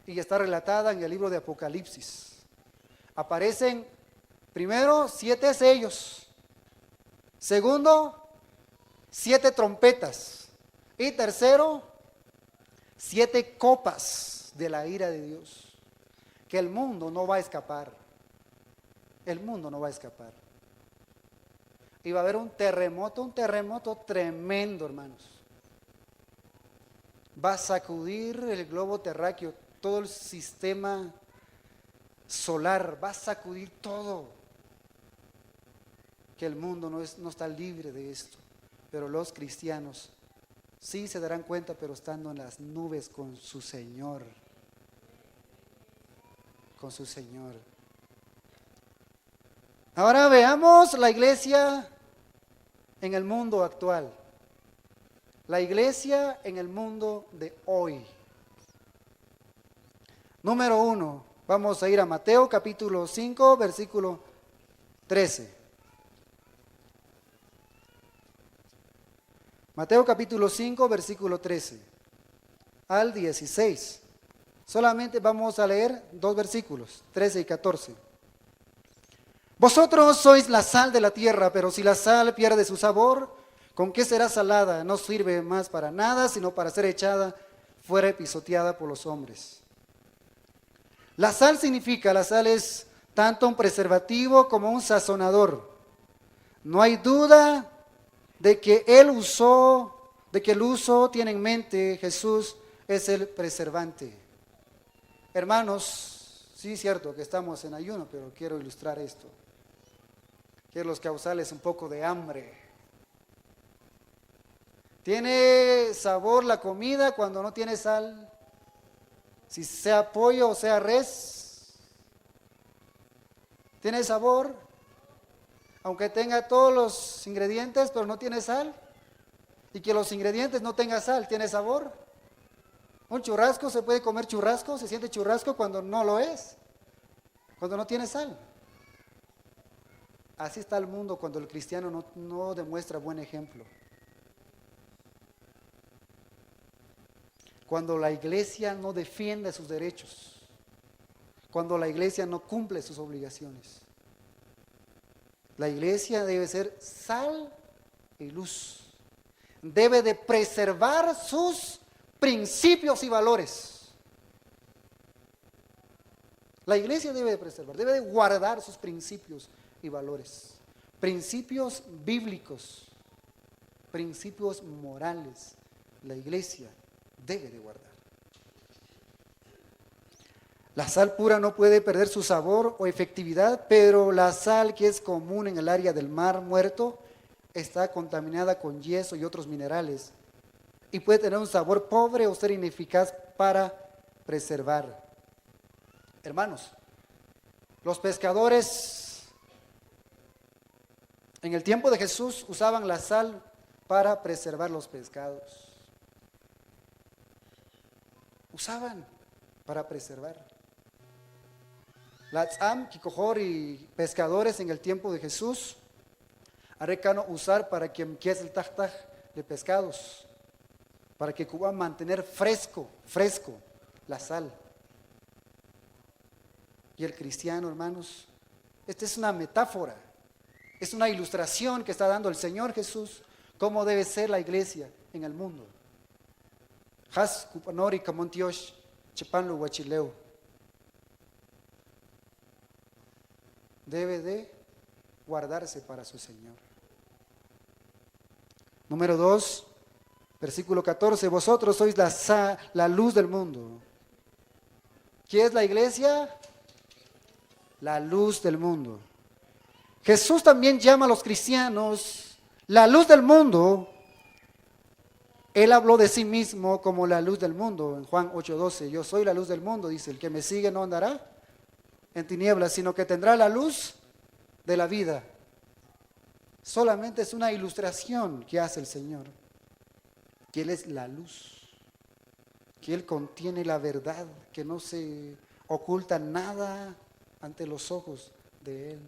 Y está relatada en el libro de Apocalipsis. Aparecen primero 7 sellos. Segundo, 7 trompetas. Y tercero, 7 copas de la ira de Dios. Que el mundo no va a escapar. El mundo no va a escapar. Y va a haber un terremoto tremendo, hermanos. Va a sacudir el globo terráqueo, todo el sistema solar, va a sacudir todo. Que el mundo no está libre de esto. Pero los cristianos sí se darán cuenta, pero estando en las nubes con su Señor. Con su Señor. Ahora veamos la iglesia en el mundo actual. La iglesia en el mundo de hoy. Número 1, vamos a ir a Mateo capítulo 5, versículo 13. Mateo capítulo 5, versículo 13 al 16. Solamente vamos a leer 2 versículos, 13 y 14. Vosotros sois la sal de la tierra, pero si la sal pierde su sabor, ¿con qué será salada? No sirve más para nada, sino para ser echada fuera y pisoteada por los hombres. La sal es tanto un preservativo como un sazonador. No hay duda de que el uso tiene en mente Jesús es el preservante. Hermanos, sí es cierto que estamos en ayuno, pero quiero ilustrar esto. Quiero causarles un poco de hambre. ¿Tiene sabor la comida cuando no tiene sal? Si sea pollo o sea res, ¿tiene sabor? Aunque tenga todos los ingredientes, pero no tiene sal. Y que los ingredientes no tengan sal, ¿tiene sabor? Un churrasco, ¿se puede comer churrasco? ¿Se siente churrasco cuando no lo es? Cuando no tiene sal. Así está el mundo cuando el cristiano no demuestra buen ejemplo. Cuando la iglesia no defiende sus derechos. Cuando la iglesia no cumple sus obligaciones. La iglesia debe ser sal y luz. Debe de preservar sus principios y valores. La iglesia debe de preservar, debe de guardar sus principios y valores. Principios bíblicos, principios morales. La iglesia debe de guardar. La sal pura no puede perder su sabor o efectividad, pero la sal que es común en el área del mar muerto está contaminada con yeso y otros minerales y puede tener un sabor pobre o ser ineficaz para preservar. Hermanos, los pescadores en el tiempo de Jesús usaban la sal para preservar los pescados. Usaban para preservar. Latzam, Kikohor y pescadores en el tiempo de Jesús, arecano usar para que empiece el tajtaj de pescados, para que puedan mantener fresco la sal. y el cristiano, hermanos. Esta es una metáfora, es una ilustración que está dando el Señor Jesús, cómo debe ser la iglesia en el mundo. Has kupanori kamontiosh, chepanlo huachileo. Debe de guardarse para su Señor. Número 2, versículo 14, vosotros sois la luz del mundo. ¿Qué es la iglesia? La luz del mundo. Jesús también llama a los cristianos la luz del mundo. Él habló de sí mismo como la luz del mundo en Juan 8:12. Yo soy la luz del mundo, dice, el que me sigue no andará en tinieblas, sino que tendrá la luz de la vida. Solamente es una ilustración que hace el Señor, que Él es la luz, que Él contiene la verdad, que no se oculta nada ante los ojos de Él.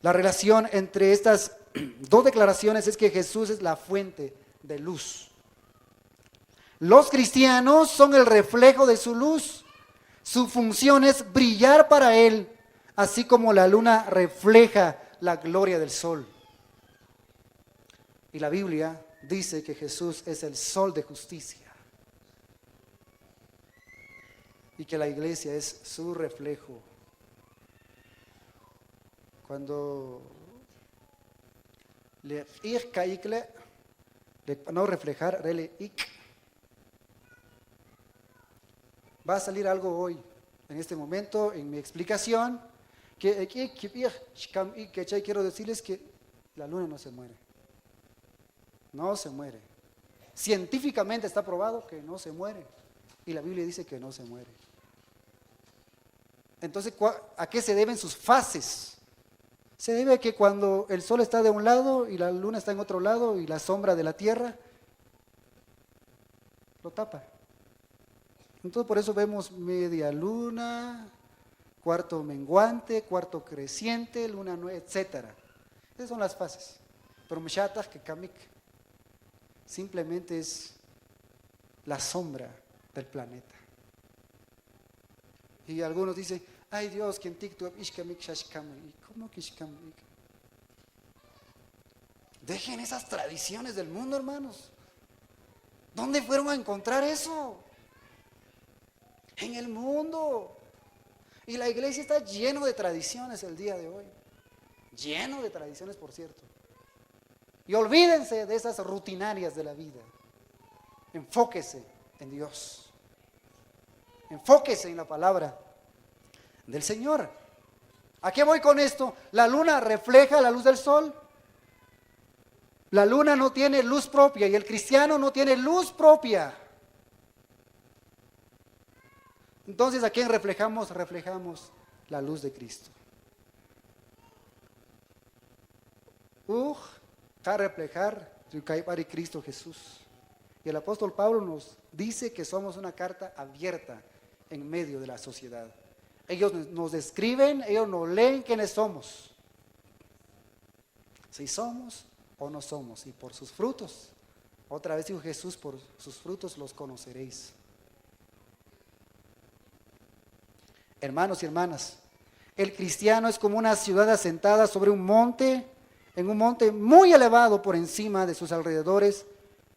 La relación entre estas dos declaraciones es que Jesús es la fuente de luz. Los cristianos son el reflejo de su luz. Su función es brillar para Él, así como la luna refleja la gloria del sol. Y la Biblia dice que Jesús es el sol de justicia y que la iglesia es su reflejo. Cuando le no reflejar, va a salir algo hoy, en este momento, en mi explicación, que quiero decirles que la luna no se muere. No se muere. Científicamente está probado que no se muere. Y la Biblia dice que no se muere. Entonces, ¿a qué se deben sus fases? Se debe a que cuando el sol está de un lado y la luna está en otro lado y la sombra de la tierra lo tapa. Entonces por eso vemos media luna, cuarto menguante, cuarto creciente, luna nueva, etc. Esas son las fases. Pero Meshatach que Kamik simplemente es la sombra del planeta. Y algunos dicen, ay Dios, quien tiktu ishkamik shashkamik. ¿Cómo que ishkamik? Dejen esas tradiciones del mundo, hermanos. ¿Dónde fueron a encontrar eso? En el mundo. Y la iglesia está lleno de tradiciones el día de hoy. Lleno de tradiciones, por cierto. Y olvídense de esas rutinarias de la vida. Enfóquese en Dios. Enfóquese en la palabra del Señor. ¿A qué voy con esto? La luna refleja la luz del sol. La luna no tiene luz propia y el cristiano no tiene luz propia. Entonces, ¿a quién reflejamos? Reflejamos la luz de Cristo. A reflejar para Cristo Jesús. Y el apóstol Pablo nos dice que somos una carta abierta en medio de la sociedad. Ellos nos describen, ellos nos leen quiénes somos. Si somos o no somos. Y por sus frutos. Otra vez dijo Jesús, por sus frutos los conoceréis. Hermanos y hermanas, el cristiano es como una ciudad asentada sobre un monte, en un monte muy elevado por encima de sus alrededores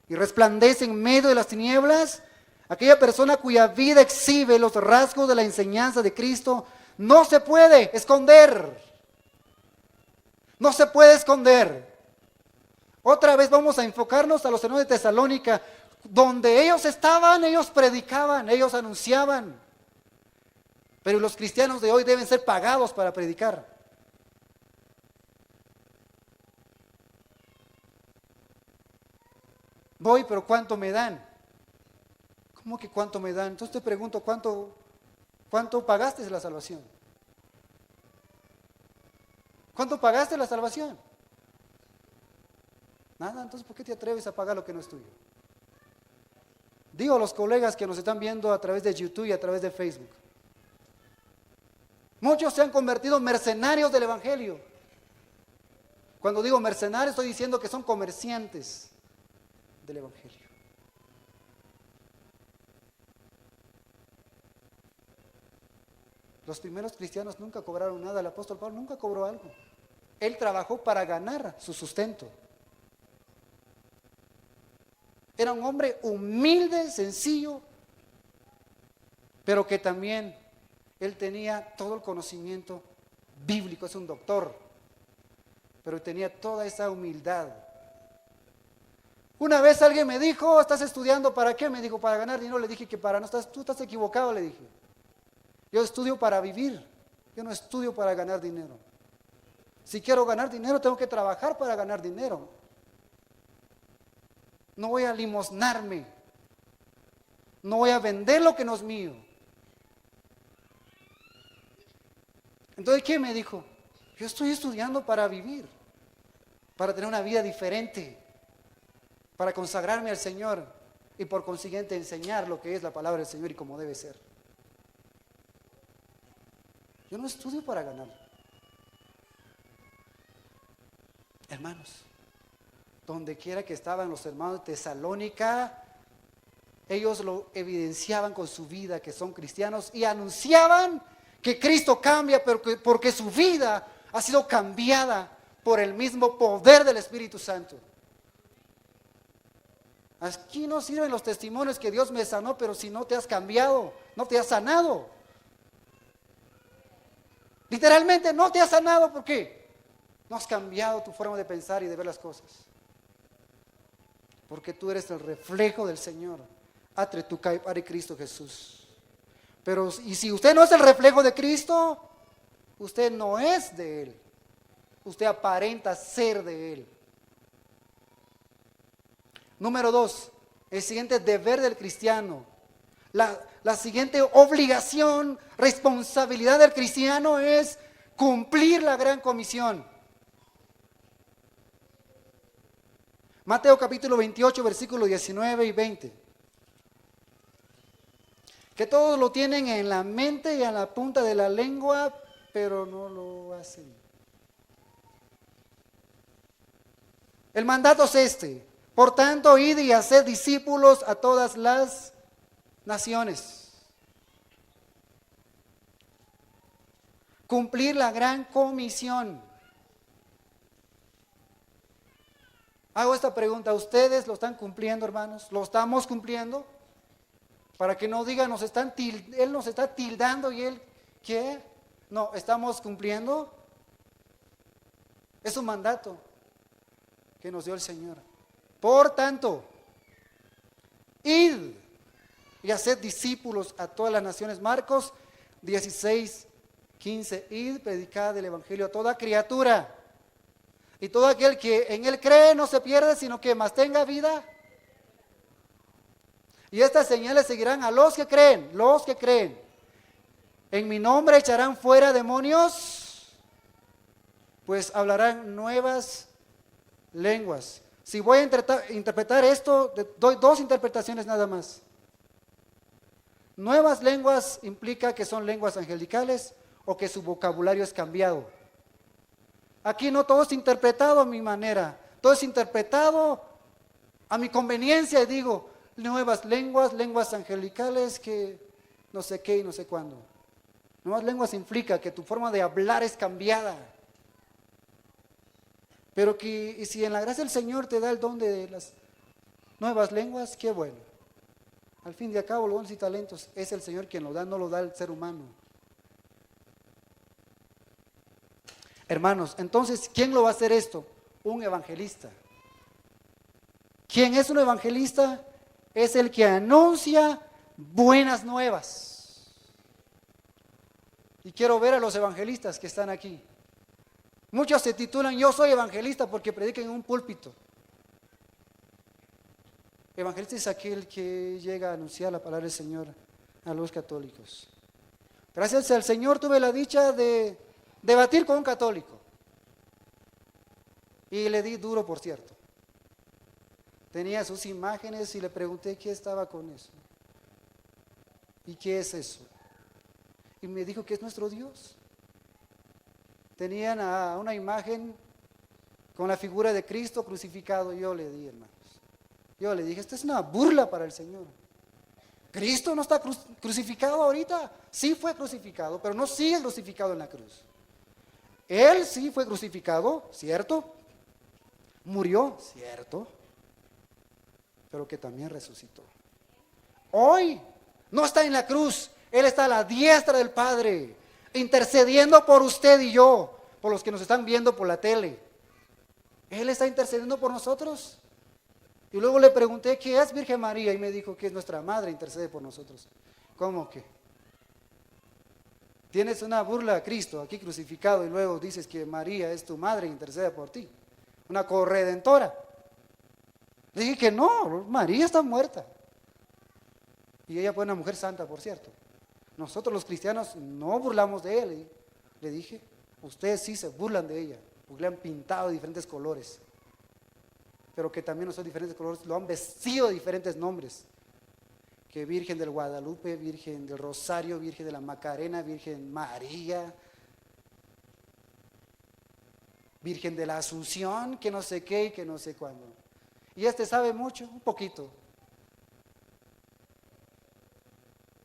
y resplandece en medio de las tinieblas. Aquella persona cuya vida exhibe los rasgos de la enseñanza de Cristo no se puede esconder. No se puede esconder. Otra vez vamos a enfocarnos a los hermanos de Tesalónica. Donde ellos estaban, ellos predicaban, ellos anunciaban. Pero los cristianos de hoy deben ser pagados para predicar. Voy, pero ¿cuánto me dan? ¿Cómo que cuánto me dan? Entonces te pregunto, ¿cuánto pagaste la salvación? ¿Cuánto pagaste la salvación? Nada, entonces ¿por qué te atreves a pagar lo que no es tuyo? Digo a los colegas que nos están viendo a través de YouTube y a través de Facebook. Muchos se han convertido en mercenarios del Evangelio. Cuando digo mercenarios estoy diciendo que son comerciantes del Evangelio. Los primeros cristianos nunca cobraron nada, el apóstol Pablo nunca cobró algo. Él trabajó para ganar su sustento. Era un hombre humilde, sencillo, pero que también él tenía todo el conocimiento bíblico, es un doctor, pero tenía toda esa humildad. Una vez alguien me dijo, ¿estás estudiando para qué? Me dijo, para ganar dinero. Le dije que tú estás equivocado, le dije. Yo estudio para vivir, yo no estudio para ganar dinero. Si quiero ganar dinero, tengo que trabajar para ganar dinero. No voy a limosnarme, no voy a vender lo que no es mío. Entonces, ¿qué me dijo? Yo estoy estudiando para vivir, para tener una vida diferente, para consagrarme al Señor y por consiguiente enseñar lo que es la palabra del Señor y cómo debe ser. Yo no estudio para ganar. Hermanos, donde quiera que estaban los hermanos de Tesalónica, ellos lo evidenciaban con su vida que son cristianos y anunciaban que Cristo cambia, pero porque su vida ha sido cambiada por el mismo poder del Espíritu Santo. Aquí no sirven los testimonios que Dios me sanó, pero si no te has cambiado, no te has sanado. Literalmente no te has sanado, ¿por qué? No has cambiado tu forma de pensar y de ver las cosas. Porque tú eres el reflejo del Señor. Atre tu kai para Cristo Jesús. Pero y si usted no es el reflejo de Cristo, usted no es de Él. Usted aparenta ser de Él. Número 2, el siguiente deber del cristiano. La siguiente obligación, responsabilidad del cristiano es cumplir la gran comisión. Mateo capítulo 28, versículos 19 y 20. Que todos lo tienen en la mente y en la punta de la lengua, pero no lo hacen. El mandato es este: por tanto, id y haced discípulos a todas las naciones. Cumplir la gran comisión. Hago esta pregunta: ¿ustedes lo están cumpliendo, hermanos? ¿Lo estamos cumpliendo? Para que no digan, él nos está tildando y él, ¿qué? No, ¿estamos cumpliendo? Es un mandato que nos dio el Señor. Por tanto, id y haced discípulos a todas las naciones. Marcos 16, 15. Id, predicad el evangelio a toda criatura. Y todo aquel que en él cree no se pierde, sino que más tenga vida. Y estas señales seguirán a los que creen, los que creen. En mi nombre echarán fuera demonios, pues hablarán nuevas lenguas. Si voy a interpretar esto, doy 2 interpretaciones nada más. Nuevas lenguas implica que son lenguas angelicales o que su vocabulario es cambiado. Aquí no todo es interpretado a mi manera, todo es interpretado a mi conveniencia y digo, nuevas lenguas, lenguas angelicales que no sé qué y no sé cuándo. Nuevas lenguas implica que tu forma de hablar es cambiada. Pero y si en la gracia del Señor te da el don de las nuevas lenguas, qué bueno. Al fin y al cabo, los dones y talentos es el Señor quien lo da, no lo da el ser humano. Hermanos, entonces, ¿quién lo va a hacer esto? Un evangelista. ¿Quién es un evangelista? Es el que anuncia buenas nuevas. Y quiero ver a los evangelistas que están aquí. Muchos se titulan, yo soy evangelista porque predican en un púlpito. Evangelista es aquel que llega a anunciar la palabra del Señor a los católicos. Gracias al Señor tuve la dicha de debatir con un católico. Y le di duro, por cierto. Tenía sus imágenes y le pregunté qué estaba con eso. ¿Y qué es eso? Y me dijo que es nuestro Dios. Tenían una imagen con la figura de Cristo crucificado. Yo le di, hermanos. Yo le dije, esto es una burla para el Señor. Cristo no está crucificado ahorita. Sí fue crucificado, pero no sigue crucificado en la cruz. Él sí fue crucificado, ¿cierto? Murió, ¿cierto? Pero que también resucitó. Hoy no está en la cruz, Él está a la diestra del Padre, intercediendo por usted y yo, por los que nos están viendo por la tele. Él está intercediendo por nosotros. Y luego le pregunté, ¿qué es Virgen María? Y me dijo que es nuestra madre, intercede por nosotros. ¿Cómo que? Tienes una burla a Cristo aquí crucificado y luego dices que María es tu madre e intercede por ti. Una corredentora. Le dije que no, María está muerta. Y ella fue una mujer santa, por cierto. Nosotros los cristianos no burlamos de ella. Le dije, ustedes sí se burlan de ella, porque le han pintado de diferentes colores. Pero que también no son diferentes colores, lo han vestido de diferentes nombres. Que Virgen del Guadalupe, Virgen del Rosario, Virgen de la Macarena, Virgen María, Virgen de la Asunción, que no sé qué y que no sé cuándo. Y sabe mucho, un poquito.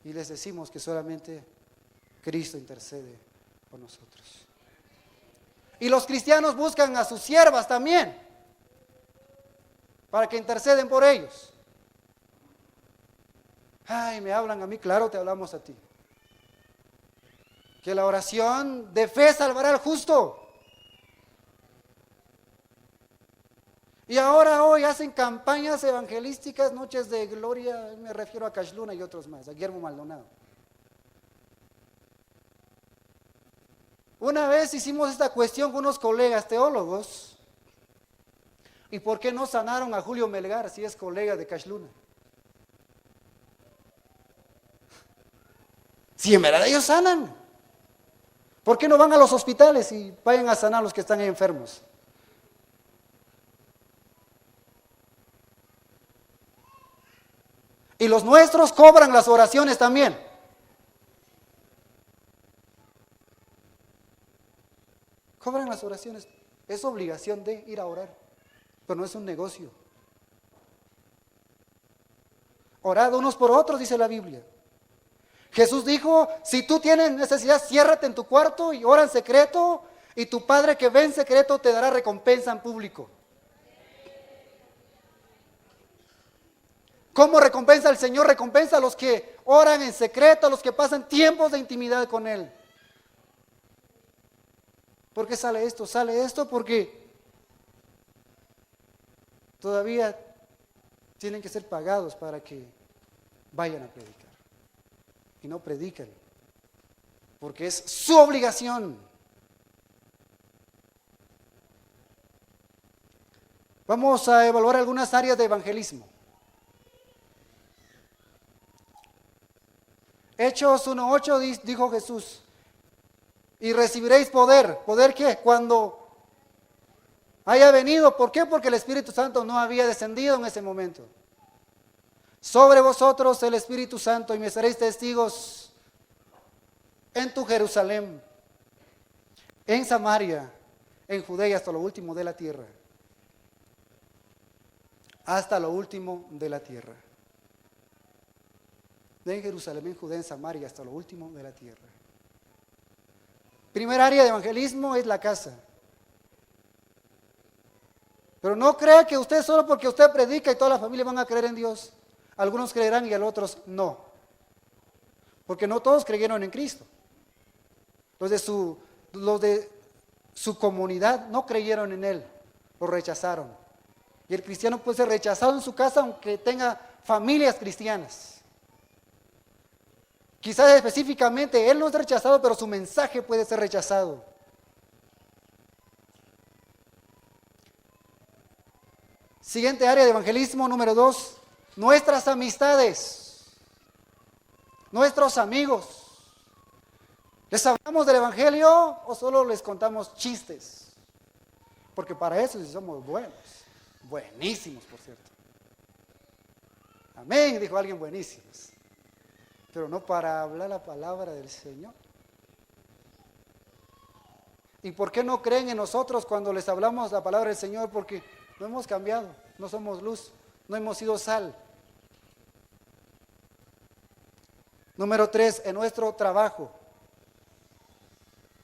Y les decimos que solamente Cristo intercede por nosotros. Y los cristianos buscan a sus siervas también, para que interceden por ellos. Ay, me hablan a mí, claro, te hablamos a ti. Que la oración de fe salvará al justo. Y ahora hoy hacen campañas evangelísticas, noches de gloria, me refiero a Cash Luna y otros más, a Guillermo Maldonado. Una vez hicimos esta cuestión con unos colegas teólogos. ¿Y por qué no sanaron a Julio Melgar si es colega de Cash Luna? Si en verdad ellos sanan, ¿por qué no van a los hospitales y vayan a sanar a los que están enfermos? Y los nuestros cobran las oraciones también. Cobran las oraciones. Es obligación de ir a orar, pero no es un negocio. Orad unos por otros, dice la Biblia. Jesús dijo, si tú tienes necesidad, ciérrate en tu cuarto y ora en secreto, y tu Padre que ve en secreto te dará recompensa en público. ¿Cómo recompensa el Señor? Recompensa a los que oran en secreto, a los que pasan tiempos de intimidad con Él. ¿Por qué sale esto? Sale esto porque todavía tienen que ser pagados para que vayan a predicar. Y no predican, porque es su obligación. Vamos a evaluar algunas áreas de evangelismo. Hechos 1:8 dijo Jesús, y recibiréis poder. ¿Poder qué? Cuando haya venido. ¿Por qué? Porque el Espíritu Santo no había descendido en ese momento. Sobre vosotros el Espíritu Santo, y me seréis testigos en tu Jerusalén, en Samaria, en Judea, hasta lo último de la tierra. Hasta lo último de la tierra. En Jerusalén, en Judea, en Samaria, hasta lo último de la tierra. Primer área de evangelismo es la casa. Pero no crea que usted solo porque usted predica y toda la familia van a creer en Dios. Algunos creerán y a los otros no. Porque no todos creyeron en Cristo. Los de su comunidad no creyeron en Él, lo rechazaron. Y el cristiano puede ser rechazado en su casa aunque tenga familias cristianas. Quizás específicamente él no es rechazado, pero su mensaje puede ser rechazado. Siguiente área de evangelismo, número 2, nuestras amistades, nuestros amigos. ¿Les hablamos del evangelio o solo les contamos chistes? Porque para eso sí somos buenos, buenísimos, por cierto. Amén, dijo alguien, buenísimos. Pero no para hablar la palabra del Señor. ¿Y por qué no creen en nosotros cuando les hablamos la palabra del Señor? Porque no hemos cambiado, no somos luz, no hemos sido sal. Número 3, en nuestro trabajo.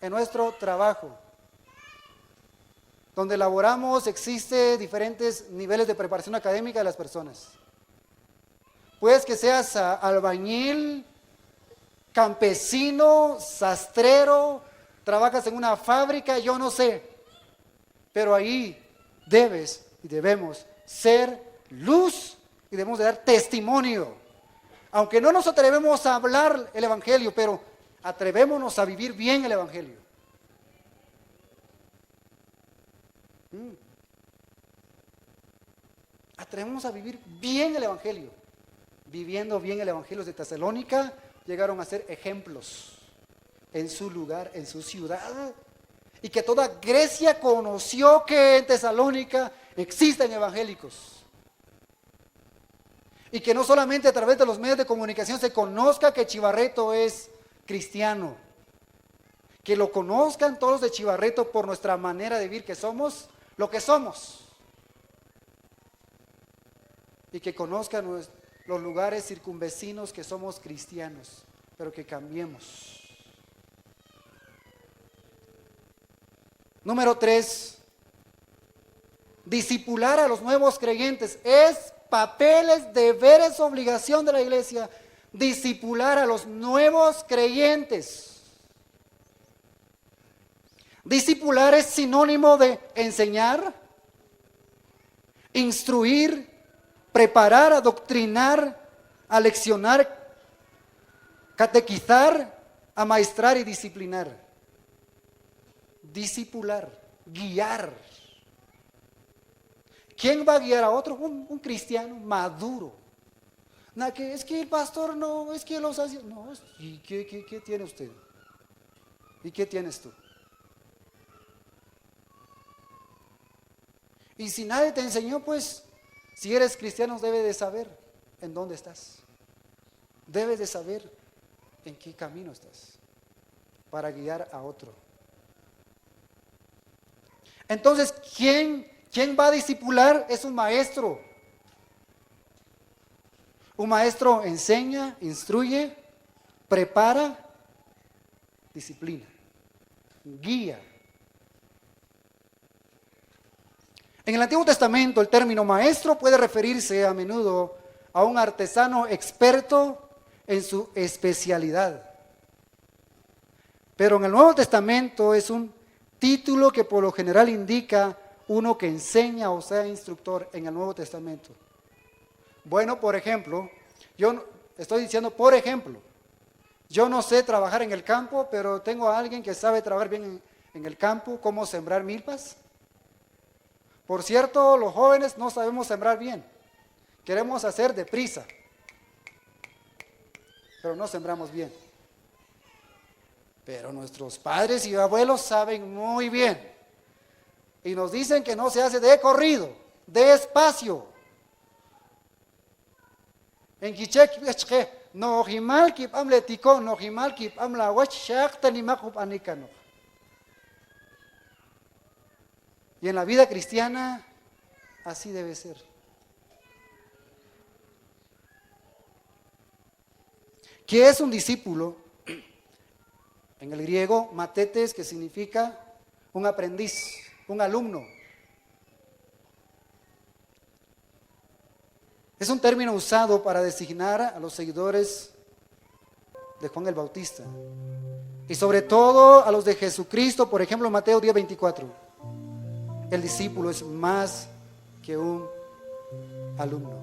En nuestro trabajo. Donde laboramos existe diferentes niveles de preparación académica de las personas. Puedes que seas albañil, campesino, sastrero, trabajas en una fábrica, yo no sé. Pero ahí debes y debemos ser luz y debemos de dar testimonio. Aunque no nos atrevemos a hablar el evangelio, pero atrevémonos a vivir bien el evangelio. Atrevemos a vivir bien el evangelio. Viviendo bien el evangelio de Tesalónica, llegaron a ser ejemplos en su lugar, en su ciudad. Y que toda Grecia conoció que en Tesalónica existen evangélicos. Y que no solamente a través de los medios de comunicación se conozca que Chivarreto es cristiano. Que lo conozcan todos de Chivarreto por nuestra manera de vivir, que somos lo que somos. Y que conozcan los lugares circunvecinos que somos cristianos, pero que cambiemos. Número 3, discipular a los nuevos creyentes. Es papeles, deberes, obligación de la iglesia, discipular a los nuevos creyentes. Discipular es sinónimo de enseñar, instruir, preparar, adoctrinar, aleccionar, catequizar, amaestrar y disciplinar. Discipular, guiar. ¿Quién va a guiar a otro? Un cristiano maduro. No, que es que el pastor no, es que los hace. No, ¿y qué tiene usted? ¿Y qué tienes tú? Y si nadie te enseñó, pues, si eres cristiano, debes de saber en dónde estás. Debes de saber en qué camino estás para guiar a otro. Entonces, ¿quién va a discipular? Es un maestro. Un maestro enseña, instruye, prepara, disciplina, guía. En el Antiguo Testamento el término maestro puede referirse a menudo a un artesano experto en su especialidad. Pero en el Nuevo Testamento es un título que por lo general indica uno que enseña o sea instructor en el Nuevo Testamento. Bueno, por ejemplo, yo estoy diciendo por ejemplo, yo no sé trabajar en el campo, pero tengo a alguien que sabe trabajar bien en el campo, cómo sembrar milpas. Por cierto, los jóvenes no sabemos sembrar bien, queremos hacer deprisa, pero no sembramos bien. Pero nuestros padres y abuelos saben muy bien. Y nos dicen que no se hace de corrido, despacio. En Quichec, no jimal kip amle tico, no jimal kip amla wach shakta ni makup anikano. Y en la vida cristiana, así debe ser. ¿Qué es un discípulo? En el griego, matetes, que significa un aprendiz, un alumno. Es un término usado para designar a los seguidores de Juan el Bautista. Y sobre todo a los de Jesucristo, por ejemplo, Mateo 10:24. El discípulo es más que un alumno.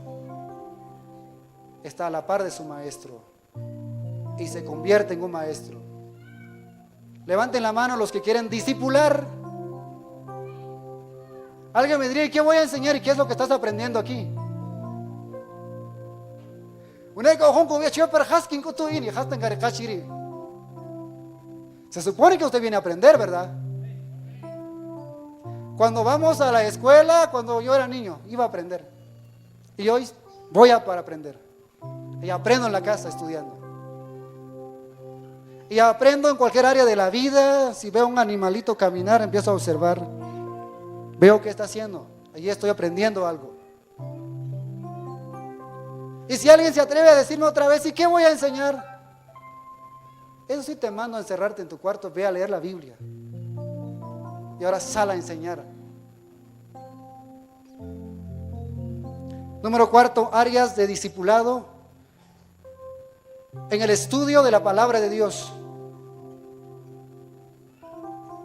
Está a la par de su maestro y se convierte en un maestro. Levanten la mano los que quieren discipular. Alguien me diría, ¿y qué voy a enseñar? ¿Y qué es lo que estás aprendiendo aquí? Se supone que usted viene a aprender, ¿verdad? Cuando vamos a la escuela, cuando yo era niño, iba a aprender. Y hoy voy para aprender. Y aprendo en la casa estudiando. Y aprendo en cualquier área de la vida. Si veo un animalito caminar, empiezo a observar. Veo qué está haciendo. Allí estoy aprendiendo algo. Y si alguien se atreve a decirme otra vez, ¿y qué voy a enseñar? Eso sí te mando a encerrarte en tu cuarto, ve a leer la Biblia. Y ahora sal a enseñar. Número 4, áreas de discipulado en el estudio de la palabra de Dios.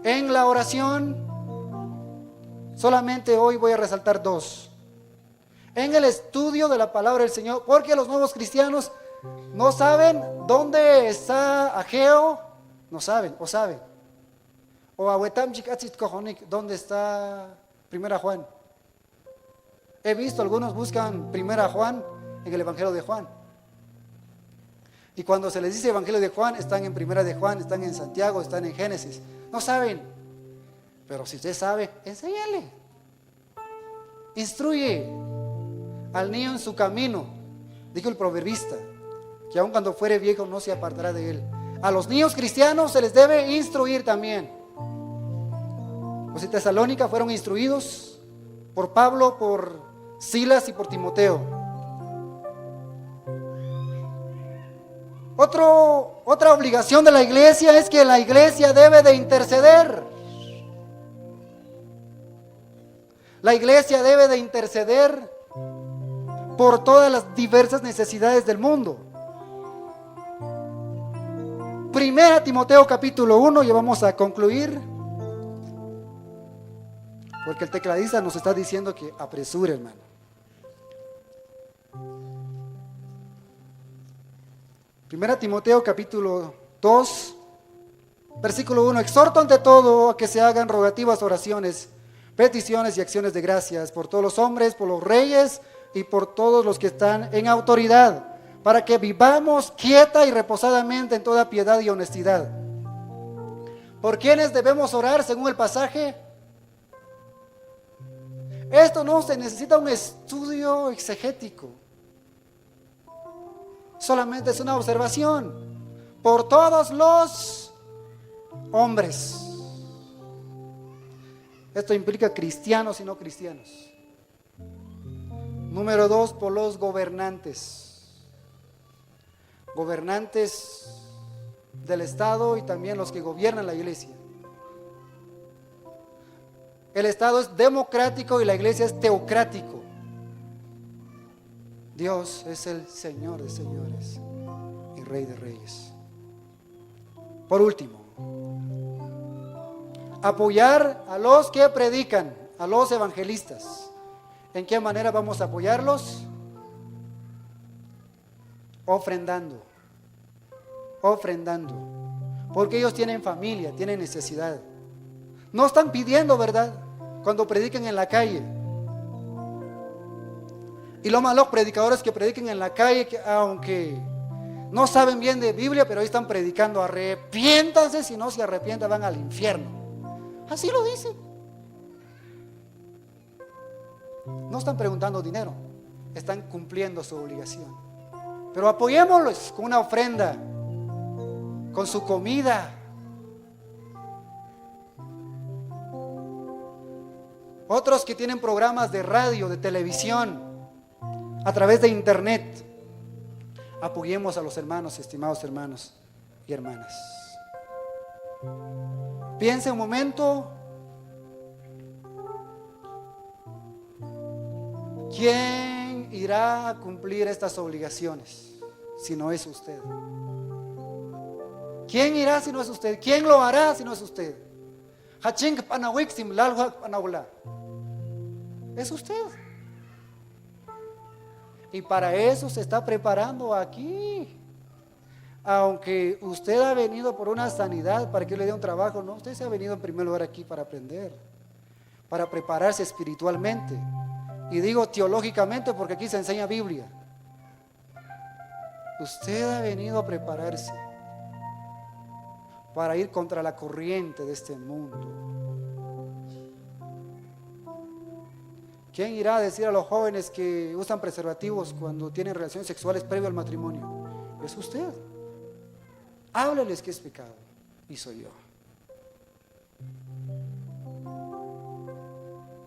En la oración, solamente hoy voy a resaltar 2. En el estudio de la palabra del Señor, porque los nuevos cristianos no saben dónde está Ageo, no saben, o saben. O Ahuetamchik Atzit Kojonik, dónde está Primera Juan. He visto algunos buscan Primera Juan en el Evangelio de Juan. Y cuando se les dice Evangelio de Juan, están en Primera de Juan, están en Santiago, están en Génesis. No saben. Pero si usted sabe, enséñale. Instruye al niño en su camino. Dijo el proverbista, que aun cuando fuere viejo no se apartará de él. A los niños cristianos se les debe instruir también. Los de Tesalónica fueron instruidos por Pablo, por Silas y por Timoteo. Otra obligación de la iglesia es que la iglesia debe de interceder. La iglesia debe de interceder por todas las diversas necesidades del mundo. Primera Timoteo capítulo 1, y vamos a concluir, porque el tecladista nos está diciendo que apresure, hermano. Primera Timoteo capítulo 2, versículo 1. Exhorto ante todo a que se hagan rogativas, oraciones, peticiones y acciones de gracias por todos los hombres, por los reyes y por todos los que están en autoridad, para que vivamos quieta y reposadamente en toda piedad y honestidad. ¿Por quiénes debemos orar según el pasaje? Esto no se necesita un estudio exegético. Solamente es una observación. Por todos los hombres. Esto implica cristianos y no cristianos. Número 2, por los gobernantes. Gobernantes del Estado y también los que gobiernan la iglesia. El Estado es democrático y la iglesia es teocrático. Dios es el Señor de señores y Rey de reyes. Por último, apoyar a los que predican, a los evangelistas. ¿En qué manera vamos a apoyarlos? Ofrendando, porque ellos tienen familia, tienen necesidad. No están pidiendo, ¿verdad? Cuando prediquen en la calle. Y lo malo, predicadores que prediquen en la calle, que aunque no saben bien de Biblia, pero ahí están predicando: arrepiéntanse, si no se arrepientan van al infierno. Así lo dicen. No están preguntando dinero, están cumpliendo su obligación. Pero apoyémoslos con una ofrenda, con su comida. Otros que tienen programas de radio, de televisión, a través de internet, apoyemos a los hermanos, estimados hermanos y hermanas. Piense un momento, ¿quién irá a cumplir estas obligaciones si no es usted? ¿Quién irá si no es usted? ¿Quién lo hará si no es usted? Es usted. Y para eso se está preparando aquí. Aunque usted ha venido por una sanidad, para que yo le dé un trabajo, no, usted se ha venido en primer lugar aquí para aprender, para prepararse espiritualmente. Y digo teológicamente porque aquí se enseña Biblia. Usted ha venido a prepararse para ir contra la corriente de este mundo. ¿Quién irá a decir a los jóvenes que usan preservativos cuando tienen relaciones sexuales previo al matrimonio? Es usted. Hábleles que es pecado, y soy yo.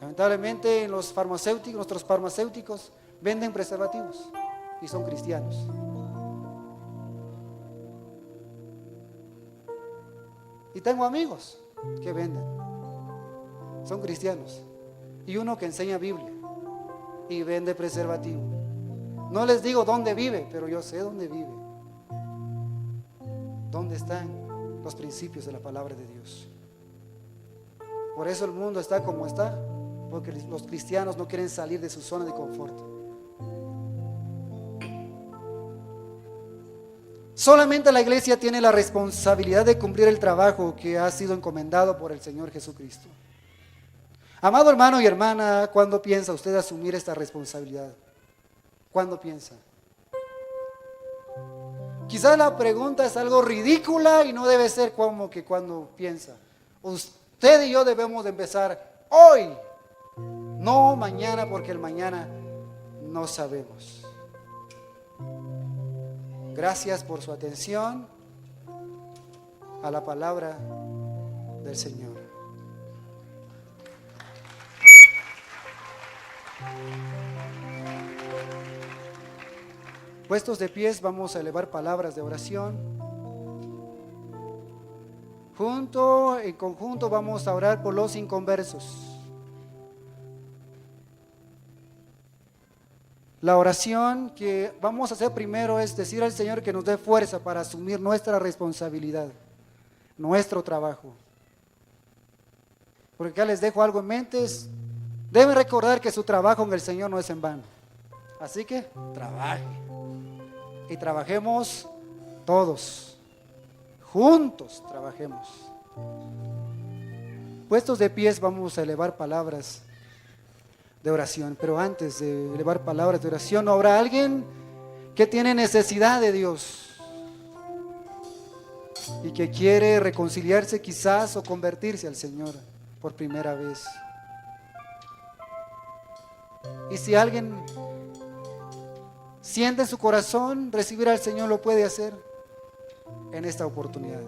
Lamentablemente en los farmacéuticos, nuestros farmacéuticos venden preservativos y son cristianos. Y tengo amigos que venden, son cristianos, y uno que enseña Biblia y vende preservativo. No les digo dónde vive, pero yo sé dónde vive, dónde están los principios de la palabra de Dios. Por eso el mundo está como está, porque los cristianos no quieren salir de su zona de confort. Solamente la iglesia tiene la responsabilidad de cumplir el trabajo que ha sido encomendado por el Señor Jesucristo. Amado hermano y hermana, ¿cuándo piensa usted asumir esta responsabilidad? ¿Cuándo piensa? Quizás la pregunta es algo ridícula y no debe ser como que cuando piensa. Usted y yo debemos de empezar hoy, no mañana, porque el mañana no sabemos. Gracias por su atención a la palabra del Señor. Puestos de pies, vamos a elevar palabras de oración. En conjunto vamos a orar por los inconversos. La oración que vamos a hacer primero es decir al Señor que nos dé fuerza para asumir nuestra responsabilidad, nuestro trabajo. Porque acá les dejo algo en mente, deben recordar que su trabajo en el Señor no es en vano. Así que trabaje. Y trabajemos todos, juntos trabajemos. Puestos de pies, vamos a elevar palabras de oración. Pero antes de elevar palabras de oración, ¿no habrá alguien que tiene necesidad de Dios y que quiere reconciliarse quizás o convertirse al Señor por primera vez? Y si alguien siente en su corazón recibir al Señor, lo puede hacer en esta oportunidad.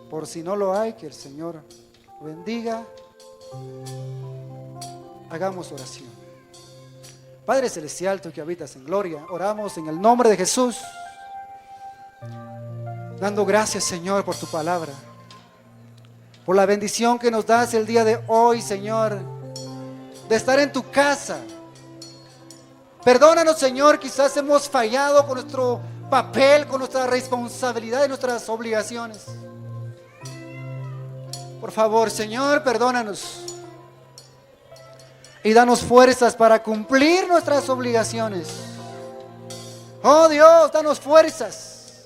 Por si no lo hay, que el Señor bendiga. Hagamos oración. Padre celestial, tú que habitas en gloria, oramos en el nombre de Jesús, dando gracias, Señor, por tu palabra, por la bendición que nos das el día de hoy, Señor, de estar en tu casa. Perdónanos, Señor, quizás hemos fallado con nuestro papel, con nuestra responsabilidad y nuestras obligaciones. Por favor, Señor, perdónanos y danos fuerzas para cumplir nuestras obligaciones. Oh Dios, danos fuerzas,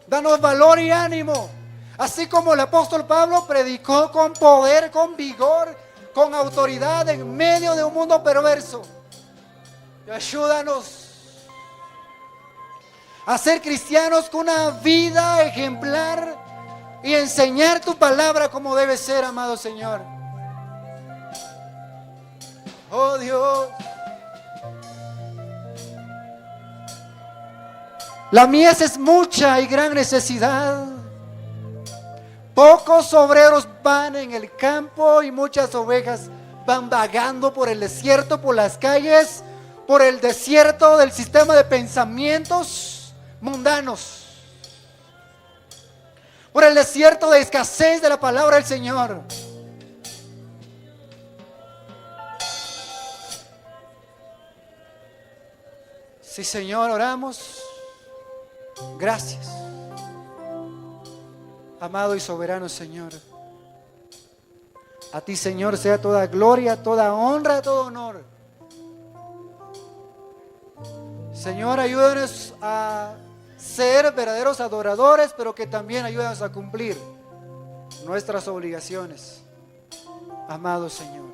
danos valor y ánimo, así como el apóstol Pablo predicó con poder, con vigor, con autoridad en medio de un mundo perverso. Y ayúdanos a ser cristianos con una vida ejemplar y enseñar tu palabra como debe ser, amado Señor. Oh Dios, la mies es mucha y gran necesidad. Pocos obreros van en el campo y muchas ovejas van vagando por el desierto, por las calles, por el desierto del sistema de pensamientos mundanos, por el desierto de escasez de la palabra del Señor. Sí, Señor, oramos. Gracias. Amado y soberano Señor, a ti, Señor, sea toda gloria, toda honra, todo honor. Señor, ayúdanos a ser verdaderos adoradores, pero que también ayúdanos a cumplir nuestras obligaciones. Amado Señor.